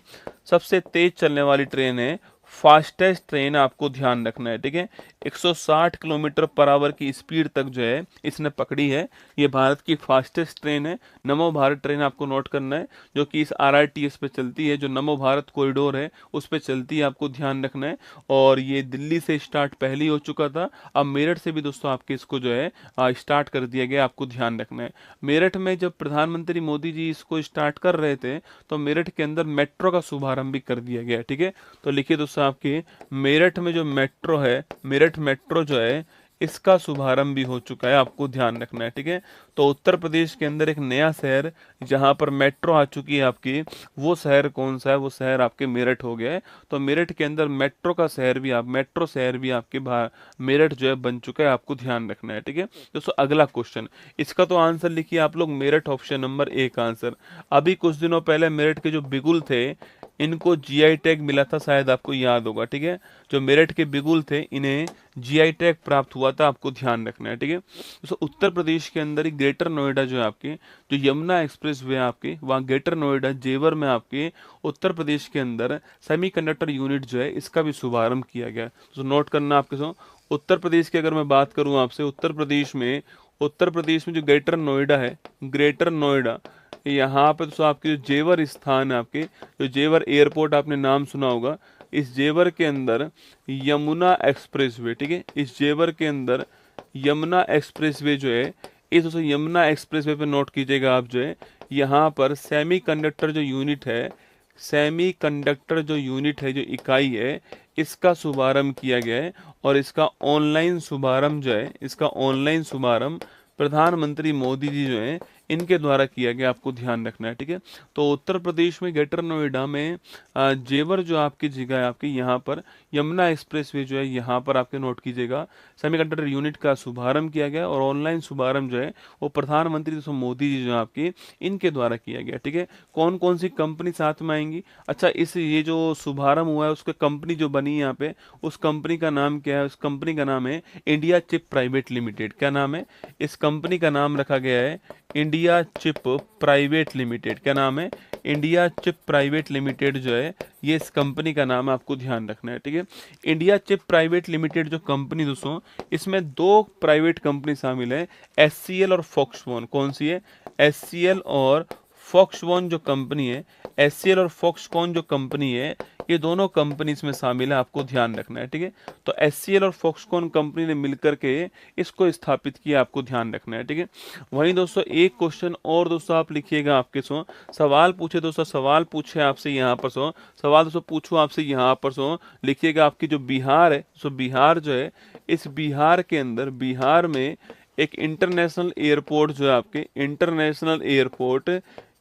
सबसे तेज चलने वाली ट्रेन है, फास्टेस्ट ट्रेन, आपको ध्यान रखना है, ठीक है। 160 किलोमीटर पर आवर की स्पीड तक जो है इसने पकड़ी है। ये भारत की फास्टेस्ट ट्रेन है, नमो भारत ट्रेन, आपको नोट करना है, जो कि इस RRTS पे चलती है, जो नमो भारत कॉरिडोर है उस पे चलती है, आपको ध्यान रखना है। और ये दिल्ली से स्टार्ट पहले ही हो चुका था, अब मेरठ से भी दोस्तों आपके इसको जो है स्टार्ट कर दिया गया, आपको ध्यान रखना है। मेरठ में जब प्रधानमंत्री मोदी जी इसको स्टार्ट कर रहे थे तो मेरठ के अंदर मेट्रो का शुभारंभ भी कर दिया गया, ठीक है। तो लिखिए दोस्तों, आपके मेरठ में जो मेट्रो है, मेरठ मेट्रो जो है इसका शुभारंभ भी हो चुका है, आपको ध्यान रखना है, ठीक है। तो उत्तर प्रदेश के अंदर एक नया शहर जहां पर मेट्रो आ चुकी है आपकी, वो शहर कौन सा है? वो शहर आपके मेरठ हो गया है। तो मेरठ के अंदर मेट्रो का शहर भी, आप मेट्रो शहर भी आपके मेरठ जो है बन चुका है, आपको ध्यान रखना है, ठीक है। दोस्तों अगला क्वेश्चन, इसका तो आंसर लिखिए आप लोग मेरठ, ऑप्शन नंबर ए का आंसर। अभी कुछ दिनों पहले मेरठ के जो बिगुल थे इनको GI टैग मिला था, शायद आपको याद होगा, ठीक है। जो मेरठ के बिगुल थे इन्हें GI टैग प्राप्त हुआ था, आपको ध्यान रखना है, ठीक है। तो उत्तर प्रदेश के अंदर ही ग्रेटर नोएडा जो है आपके, जो यमुना एक्सप्रेस वे आपके, वहाँ ग्रेटर नोएडा जेवर में आपके उत्तर प्रदेश के अंदर सेमीकंडक्टर यूनिट जो है इसका भी शुभारंभ किया गया। तो नोट करना आपके सो, उत्तर प्रदेश की अगर मैं बात करूँ आपसे, उत्तर प्रदेश में जो ग्रेटर नोएडा है, ग्रेटर नोएडा, यहाँ पे तो आपके जो जेवर स्थान है, आपके जो जेवर एयरपोर्ट आपने नाम सुना होगा, इस जेवर के अंदर यमुना एक्सप्रेसवे, ठीक है, इस जेवर के अंदर यमुना एक्सप्रेसवे जो है इस दोस्तों यमुना एक्सप्रेसवे पे नोट कीजिएगा आप जो है, यहाँ पर सेमीकंडक्टर जो यूनिट है, सेमीकंडक्टर जो यूनिट है, जो इकाई है, इसका शुभारंभ किया गया है। और इसका ऑनलाइन शुभारंभ जो है, इसका ऑनलाइन शुभारंभ प्रधानमंत्री मोदी जी जो है इनके द्वारा किया गया, आपको ध्यान रखना है। ठीक है, तो उत्तर प्रदेश में ग्रेटर नोएडा में जेवर जो आपकी जगह है, आपकी यहाँ पर यमुना एक्सप्रेसवे जो है, यहाँ पर आपके नोट कीजिएगा, सेमीकंडक्टर यूनिट का शुभारंभ किया गया। और ऑनलाइन शुभारंभ जो है वो प्रधानमंत्री दोस्तों मोदी जी जो आपकी इनके द्वारा किया गया। ठीक है, कौन कौन सी कंपनी साथ में आएंगी? अच्छा, इस ये जो शुभारंभ हुआ है उसका कंपनी जो बनी है यहाँ पे, उस कंपनी का नाम क्या है? उस कंपनी का नाम है इंडिया चिप प्राइवेट लिमिटेड। क्या नाम है? इस कंपनी का नाम रखा गया है इंडिया चिप प्राइवेट लिमिटेड। क्या नाम है? इंडिया चिप प्राइवेट लिमिटेड जो है ये इस कंपनी का नाम है, आपको ध्यान रखना है। ठीक है, इंडिया चिप प्राइवेट लिमिटेड जो कंपनी दोस्तों, इसमें दो प्राइवेट कंपनी शामिल है, एचसीएल और फॉक्सकॉन। कौन सी है? एचसीएल और फॉक्सकॉन जो कंपनी है, एचसीएल और फॉक्सकॉन जो कंपनी है, ये दोनों कंपनी इसमें शामिल है, आपको ध्यान रखना है। ठीक है, तो एचसीएल और फॉक्सकॉन कंपनी ने मिलकर के इसको स्थापित किया, आपको ध्यान रखना है। ठीक है, वहीं दोस्तों एक क्वेश्चन और दोस्तों आप लिखिएगा, आपके सो सवाल पूछे दोस्तों, सवाल पूछे आपसे यहाँ पर सो सवाल दोस्तों पूछो आपसे यहाँ पर सो लिखिएगा, आपकी जो बिहार है, सो बिहार जो है, इस बिहार के अंदर, बिहार में एक इंटरनेशनल एयरपोर्ट जो है, आपके इंटरनेशनल एयरपोर्ट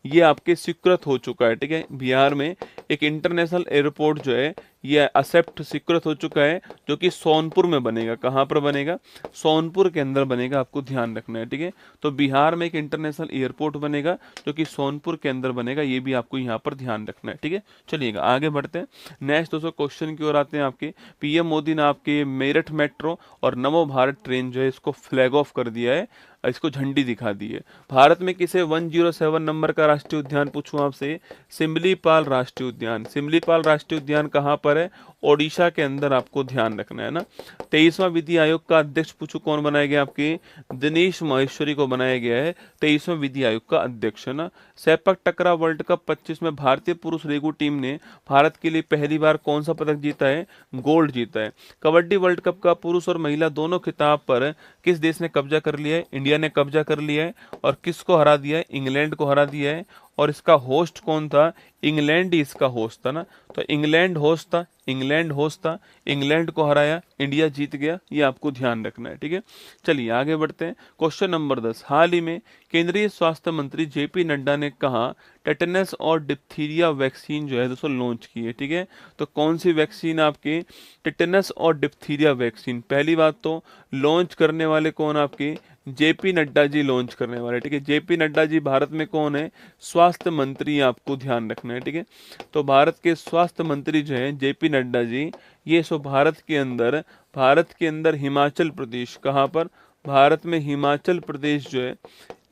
ये आपके स्वीकृत हो चुका है। ठीक है, बिहार में एक इंटरनेशनल एयरपोर्ट जो है ये एक्सेप्ट स्वीकृत हो चुका है, जो कि सोनपुर में बनेगा। कहाँ पर बनेगा? सोनपुर के अंदर बनेगा, आपको ध्यान रखना है। ठीक है, तो बिहार में एक इंटरनेशनल एयरपोर्ट बनेगा जो कि सोनपुर के अंदर बनेगा, ये भी आपको यहाँ पर ध्यान रखना है। ठीक है, चलिएगा आगे बढ़ते हैं। नेक्स्ट दोस्तों क्वेश्चन की ओर आते हैं। आपके पीएम मोदी ने आपके मेरठ मेट्रो और नमो भारत ट्रेन जो है इसको फ्लैग ऑफ कर दिया है, इसको झंडी दिखा दी है। भारत में किसे 107 नंबर का राष्ट्रीय उद्यान पूछूं आपसे? सिमलीपाल राष्ट्रीय उद्यान। सिमलीपाल राष्ट्रीय उद्यान कहाँ पर है? ओडिशा के अंदर, आपको ध्यान रखना है ना। 23वां विधि आयोग का अध्यक्ष पूछो कौन बनाया गया? आपके दिनेश माहेश्वरी को बनाया गया है 23वां विधि आयोग का अध्यक्ष, है ना। सेपक टकरा वर्ल्ड कप 25 में भारतीय पुरुष रेगू टीम ने भारत के लिए पहली बार कौन सा पदक जीता है? गोल्ड जीता है। कबड्डी वर्ल्ड कप का पुरुष और महिला दोनों खिताब पर किस देश ने कब्जा कर लिया है? इंडिया ने कब्जा कर लिया है। और किसको हरा दिया है? इंग्लैंड को हरा दिया है। और इसका होस्ट कौन था? इंग्लैंड ही इसका होस्ट था ना। तो इंग्लैंड होस्ट था, इंग्लैंड होस्ट था, इंग्लैंड को हराया, इंडिया जीत गया, ये आपको ध्यान रखना है। ठीक है, चलिए आगे बढ़ते हैं। Question number 10। हाल ही में केंद्रीय स्वास्थ्य मंत्री जेपी नड्डा ने कहा टेटनस और डिप्थीरिया वैक्सीन जो है दोस्तों लॉन्च की है। ठीक है, तो कौन सी वैक्सीन? आपकी टेटनस और डिप्थीरिया वैक्सीन। पहली बात तो लॉन्च करने वाले कौन? आपके जेपी नड्डा जी लॉन्च करने वाले। ठीक है, जेपी नड्डा जी भारत में कौन है? स्वास्थ्य मंत्री, आपको ध्यान रखना है। ठीक है, तो भारत के स्वास्थ्य मंत्री जो है जेपी नड्डा जी, ये सो भारत के अंदर हिमाचल प्रदेश, कहाँ पर? भारत में हिमाचल प्रदेश जो है,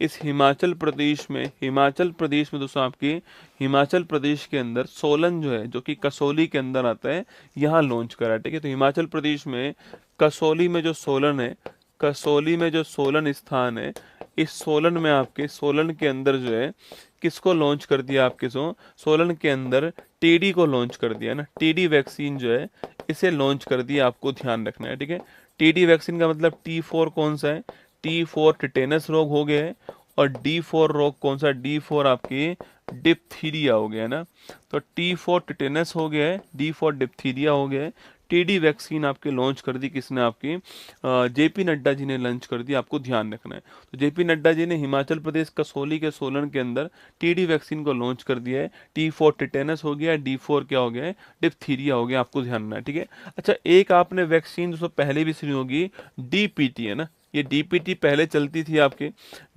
इस हिमाचल प्रदेश में दोस्तों आपकी हिमाचल प्रदेश के अंदर सोलन जो है, जो कि कसौली के अंदर आता है, यहाँ लॉन्च करा। ठीक है, तो हिमाचल प्रदेश में कसौली में जो सोलन है, कसौली में जो सोलन स्थान है, इस सोलन में आपके सोलन के अंदर जो है किसको लॉन्च कर दिया? आपके सोलन के अंदर टीडी को लॉन्च कर दिया ना। टीडी वैक्सीन जो है इसे लॉन्च कर दिया, आपको ध्यान रखना है। ठीक है, टीडी वैक्सीन का मतलब T4 कौन सा है? T4 टिटेनस रोग हो गया है। और D4 रोग कौन सा? D4 आपकी डिप्थीरिया हो गया है ना। तो T4 टिटेनस हो गया है, D4 डिप्थीरिया हो गया है। टीडी वैक्सीन आपके लॉन्च कर दी किसने? आपकी जेपी नड्डा जी ने लॉन्च कर दी, आपको ध्यान रखना है। तो जेपी नड्डा जी ने हिमाचल प्रदेश कसौली के सोलन के अंदर टीडी वैक्सीन को लॉन्च कर दिया है। T4 टिटेनस हो गया, D4 क्या हो गया है? डिप्थीरिया हो गया, आपको ध्यान रखना है। ठीक है, अच्छा एक आपने वैक्सीन दोस्तों पहले भी सुनी होगी, डीपीटी, है ना। ये डीपीटी पहले चलती थी आपके।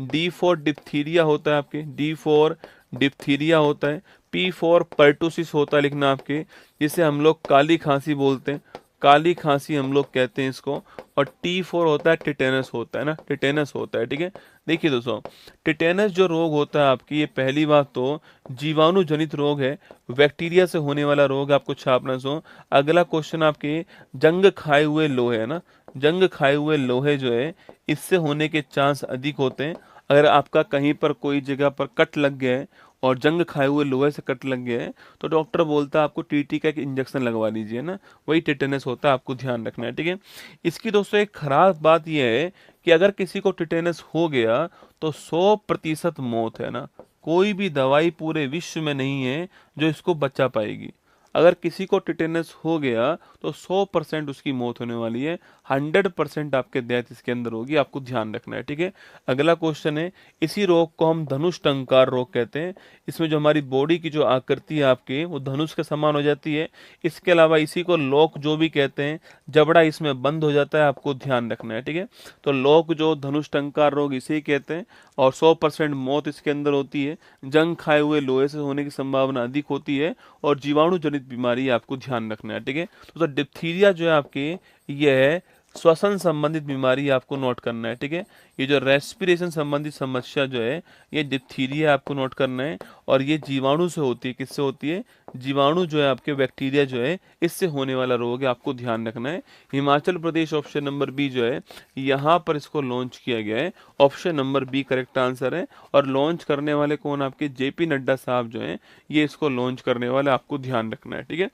D4 डिप्थीरिया होता है, आपके D4 डिप्थीरिया होता है। P4 पर्टुसिस होता है, लिखना आपके, जिसे हम लोग काली खांसी बोलते हैं, काली खांसी हम लोग कहते हैं इसको। और T4 होता है टिटेनस होता है ना, टिटेनस होता है। ठीक है, देखिए दोस्तों, टिटेनस जो रोग होता है आपकी, ये पहली बात तो जीवाणु जनित रोग है, बैक्टीरिया से होने वाला रोग, आपको छापना सो। अगला क्वेश्चन आपके जंग खाए हुए लोहे, है ना, जंग खाए हुए लोहे जो है इससे होने के चांस अधिक होते हैं। अगर आपका कहीं पर कोई जगह पर कट लग गया है और जंग खाए हुए लोहे से कट लग गया है, तो डॉक्टर बोलता है आपको टीटी का एक इंजेक्शन लगवा लीजिए ना, वही टेटेनस होता है, आपको ध्यान रखना है। ठीक है, इसकी दोस्तों एक खराब बात यह है कि अगर किसी को टिटेनस हो गया तो 100% मौत है ना, कोई भी दवाई पूरे विश्व में नहीं है जो इसको बचा पाएगी। अगर किसी को टिटेनस हो गया तो 100% उसकी मौत होने वाली है, 100% आपके डेथ इसके अंदर होगी, आपको ध्यान रखना है, ठीक है। अगला क्वेश्चन है, इसी रोग को हम धनुष टंकार रोग कहते हैं। इसमें जो हमारी बॉडी की जो आकृति है आपके वो धनुष के समान हो जाती है। इसके अलावा इसी को लोक जो भी कहते हैं, जबड़ा इसमें बंद हो जाता है, आपको ध्यान रखना है, ठीक है। तो लोक जो धनुष टंकार रोग इसे ही कहते हैं और 100% मौत इसके अंदर होती है। जंग खाए हुए लोहे से होने की संभावना अधिक होती है और जीवाणु जनित बीमारी आपको ध्यान रखना है, ठीक है। तो डिप्थीरिया जो है आपके ये है श्वसन संबंधित बीमारी, आपको नोट करना है, ठीक है। ये जो रेस्पिरेशन संबंधित समस्या जो है ये डिप्थीरिया आपको नोट करना है और ये जीवाणु से होती है। किससे होती है? जीवाणु जो है आपके बैक्टीरिया जो है इससे होने वाला रोग है, आपको ध्यान रखना है। Himachal Pradesh option number B जो है यहाँ पर इसको लॉन्च किया गया है, option number B correct answer है। और लॉन्च करने वाले कौन? आपके जेपी नड्डा साहब जो है ये इसको लॉन्च करने वाले, आपको ध्यान रखना है, ठीक है।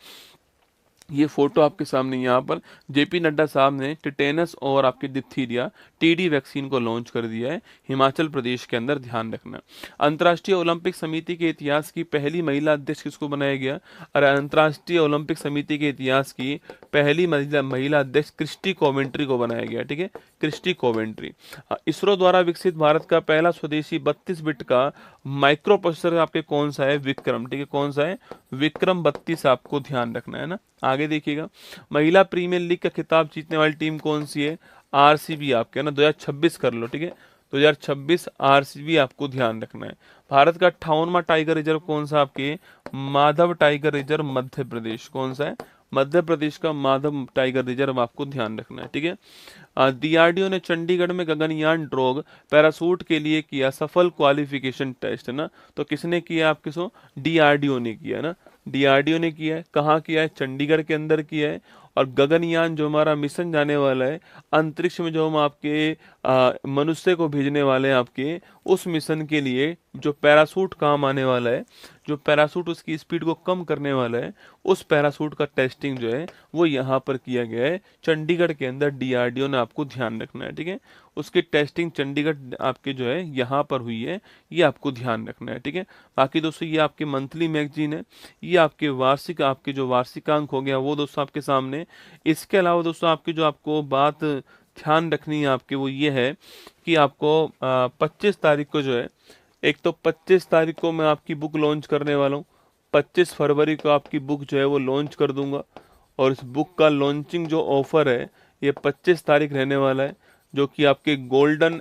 ये फोटो आपके सामने यहाँ पर जेपी नड्डा साहब ने टिटेनस और आपके डिप्थीरिया टीडी वैक्सीन को लॉन्च कर दिया है हिमाचल प्रदेश के अंदर, ध्यान रखना। अंतर्राष्ट्रीय ओलंपिक समिति के इतिहास की पहली महिला अध्यक्ष किसको बनाया गया? और अंतर्राष्ट्रीय ओलंपिक समिति के इतिहास की पहली महिला अध्यक्ष क्रिस्टी कोवेंट्री को बनाया गया, ठीक है, क्रिस्टी कोवेंट्री। इसरो द्वारा विकसित भारत का पहला स्वदेशी 32 बिट का माइक्रो प्रोसेसर आपके कौन सा है? विक्रम, ठीक है, कौन सा है? विक्रम 32, आपको ध्यान रखना है ना। आगे देखिएगा, महिला प्रीमियर लीग का खिताब जीतने वाली टीम कौन सी है? आरसीबी आपके, ना 2026 कर लो, ठीक है, 2026 आरसीबी, आपको ध्यान रखना है। भारत का 58वां टाइगर रिजर्व कौन सा? आपके माधव टाइगर रिजर्व, मध्य प्रदेश, कौन सा है? मध्य प्रदेश का माधव टाइगर रिजर्व, आपको ध्यान रखना है, ठीक है। डीआरडीओ ने चंडीगढ़ में गगनयान ड्रोग पैरासूट के लिए किया सफल क्वालिफिकेशन टेस्ट, है ना। तो किसने किया? आपके सो डीआरडीओ ने किया ना, डीआरडीओ ने किया है। कहाँ किया है? चंडीगढ़ के अंदर किया है। और गगनयान जो हमारा मिशन जाने वाला है अंतरिक्ष में, जो हम आपके मनुष्य को भेजने वाले हैं आपके, उस मिशन के लिए जो पैरासूट काम आने वाला है, जो पैरासूट उसकी स्पीड को कम करने वाला है, उस पैरासूट का टेस्टिंग जो है वो यहाँ पर किया गया है चंडीगढ़ के अंदर, डीआरडीओ ने, आपको ध्यान रखना है, ठीक है। उसकी टेस्टिंग चंडीगढ़ आपके जो है यहाँ पर हुई है, ये आपको ध्यान रखना है, ठीक है। बाकी दोस्तों ये आपके मंथली मैगजीन है, ये आपके वार्षिक, आपके जो वार्षिकांक हो गया वो दोस्तों आपके सामने। इसके अलावा दोस्तों आपकी जो आपको बात ध्यान रखनी है आपके, वो ये है कि आपको 25 तारीख को जो है, एक तो 25 तारीख को मैं आपकी बुक लॉन्च करने वाला हूँ, 25 फरवरी को आपकी बुक जो है वो लॉन्च कर दूंगा। और इस बुक का लॉन्चिंग जो ऑफर है ये 25 तारीख रहने वाला है, जो कि आपके गोल्डन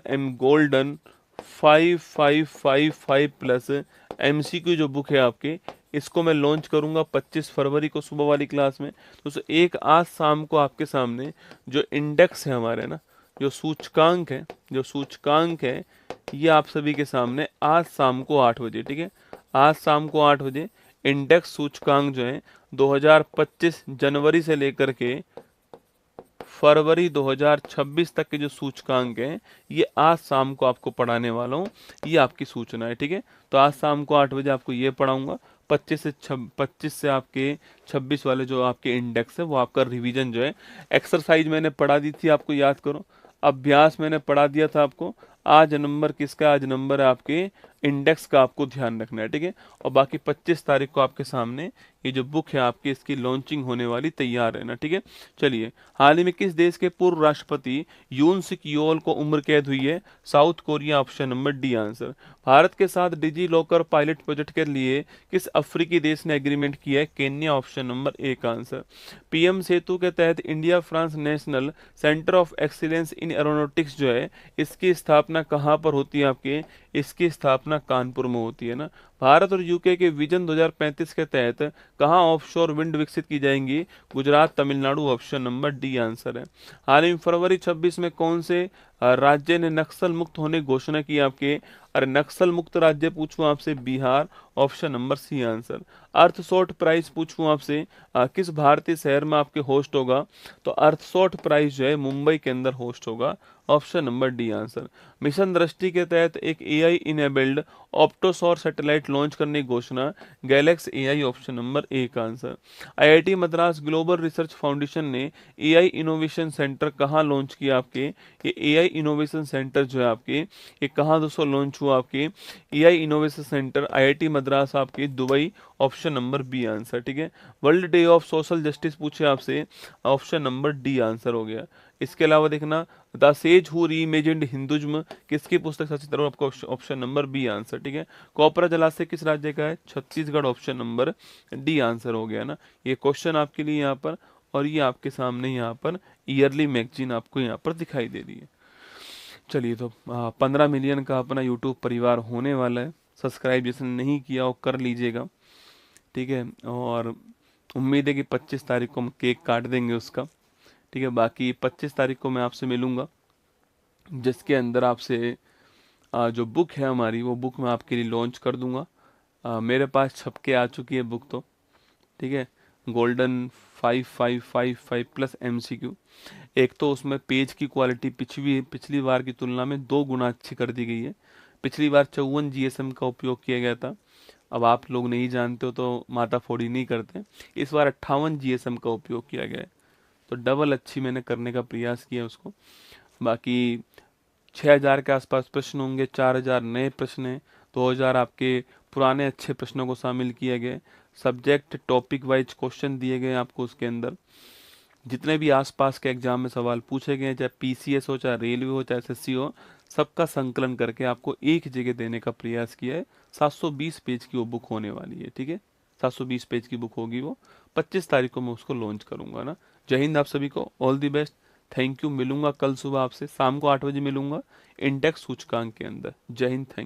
5555 प्लस एमसीक्यू जो बुक है आपके, इसको मैं लॉन्च करूंगा 25 फरवरी को सुबह वाली क्लास में। तो एक आज शाम को आपके सामने जो इंडेक्स है हमारे ना, जो सूचकांक है, जो सूचकांक है, ये आप सभी के सामने आज शाम को 8 बजे, ठीक है, आज शाम को 8 बजे इंडेक्स सूचकांक जो है 2025 जनवरी से लेकर के फरवरी 2026 तक के जो सूचकांक हैं ये आज शाम को आपको पढ़ाने वाला हूँ, ये आपकी सूचना है, ठीक है। तो आज शाम को 8 बजे आपको ये पढ़ाऊंगा। 25 से आपके 26 वाले जो आपके इंडेक्स है वो आपका रिवीजन जो है, एक्सरसाइज मैंने पढ़ा दी थी, आपको याद करो, अभ्यास मैंने पढ़ा दिया था आपको। आज नंबर किसका? आज नंबर है आपके इंडेक्स का, आपको ध्यान रखना है, ठीक है। और बाकी 25 तारीख को आपके सामने ये जो बुक है आपकी, इसकी लॉन्चिंग होने वाली, तैयार रहना, ठीक है। चलिए, हाल ही में किस देश के पूर्व राष्ट्रपति यून सुक योल को उम्र कैद हुई है? South Korea, option number D answer. Bharat के साथ डिजी लॉकर पायलट प्रोजेक्ट के लिए किस अफ्रीकी देश ने एग्रीमेंट किया है? केन्या, ऑप्शन नंबर ए का आंसर। पीएम सेतु के तहत India France national centre of excellence in aeronautics जो है, इसकी स्थापना कहाँ पर होती है आपके? इसकी स्थापना कानपुर में होती है ना। भारत और यूके के विजन 2035 के तहत कहाँ ऑफशोर विंड विकसित की जाएंगी? Gujarat, Tamil Nadu, option number D answer है। हाल ही फरवरी 26 में कौन से राज्य ने नक्सल मुक्त होने की घोषणा की आपके? अरे नक्सल मुक्त राज्य पूछूं आपसे, Bihar, option number C answer. Earthshot Prize पूछूं आपसे, किस भारतीय शहर में आपके होस्ट होगा? तो अर्थ शॉर्ट प्राइज जो है मुंबई के अंदर होस्ट होगा, option number D answer. Mission Drishti के तहत एक एआई इनेबल्ड ऑप्टोसौर सैटेलाइट लॉन्च करने की घोषणा, GalaxEye, option number A का answer. IIT Madras global research foundation ने एआई इनोवेशन सेंटर कहाँ लॉन्च किया आपके? ये एआई एआई इनोवेशन सेंटर जो है आपकी, ये कहाँ दोस्तों लॉन्च हुआ आपकी, AI innovation centre IIT Madras आपकी Dubai, option number B answer, ठीक है। World day of social justice पूछे आपसे, ऑप्शन नंबर डी आंसर हो गया। इसके अलावा देखना the sage who reimagined Hinduism किसकी पुस्तक सचित तरुण, आपको ऑप्शन नंबर बी आंसर, ठीक है। कॉपरा जलाशय किस राज्य का है, Chhattisgarh, option number D answer हो गया ना। ये क्वेश्चन आपके लिए यहाँ पर, और ये आपके सामने यहाँ पर ईयरली मैगजीन आपको यहाँ पर दिखाई दे रही है। चलिए तो 15 मिलियन का अपना यूट्यूब परिवार होने वाला है। सब्सक्राइब जिसने नहीं किया वो कर लीजिएगा, ठीक है। और उम्मीद है कि 25 तारीख को हम केक काट देंगे उसका, ठीक है। बाकी 25 तारीख को मैं आपसे मिलूंगा, जिसके अंदर आपसे जो बुक है हमारी, वो बुक मैं आपके लिए लॉन्च कर दूंगा। मेरे पास छप के आ चुकी है बुक तो, ठीक है। Golden 5555 plus MCQ. एक तो उसमें पेज की क्वालिटी पिछली बार की तुलना में 2 गुना अच्छी कर दी गई है। पिछली बार 54 जीएसएम का उपयोग किया गया था, अब आप लोग नहीं जानते हो तो माता फोड़ी नहीं करते, इस बार 58 जीएसएम का उपयोग किया गया है, तो डबल अच्छी मैंने करने का प्रयास किया उसको। बाकी 6000 के आसपास प्रश्न होंगे, 4000 नए प्रश्न हैं, 2000 आपके पुराने अच्छे प्रश्नों को शामिल किया गया। सब्जेक्ट टॉपिक वाइज क्वेश्चन दिए गए आपको उसके अंदर। जितने भी आसपास के एग्जाम में सवाल पूछे गए, चाहे पीसीएस हो, चाहे रेलवे हो, चाहे एसएससी हो, सबका संकलन करके आपको एक जगह देने का प्रयास किया है। 720 पेज की वो बुक होने वाली है, ठीक है। 720 पेज की बुक होगी वो। 25 तारीख को मैं उसको लॉन्च करूंगा ना। जय हिंद आप सभी को, all the best, thank you. मिलूंगा कल सुबह आपसे, शाम को 8 बजे मिलूंगा इंडेक्स सूचकांक के अंदर। जय हिंद, थैंक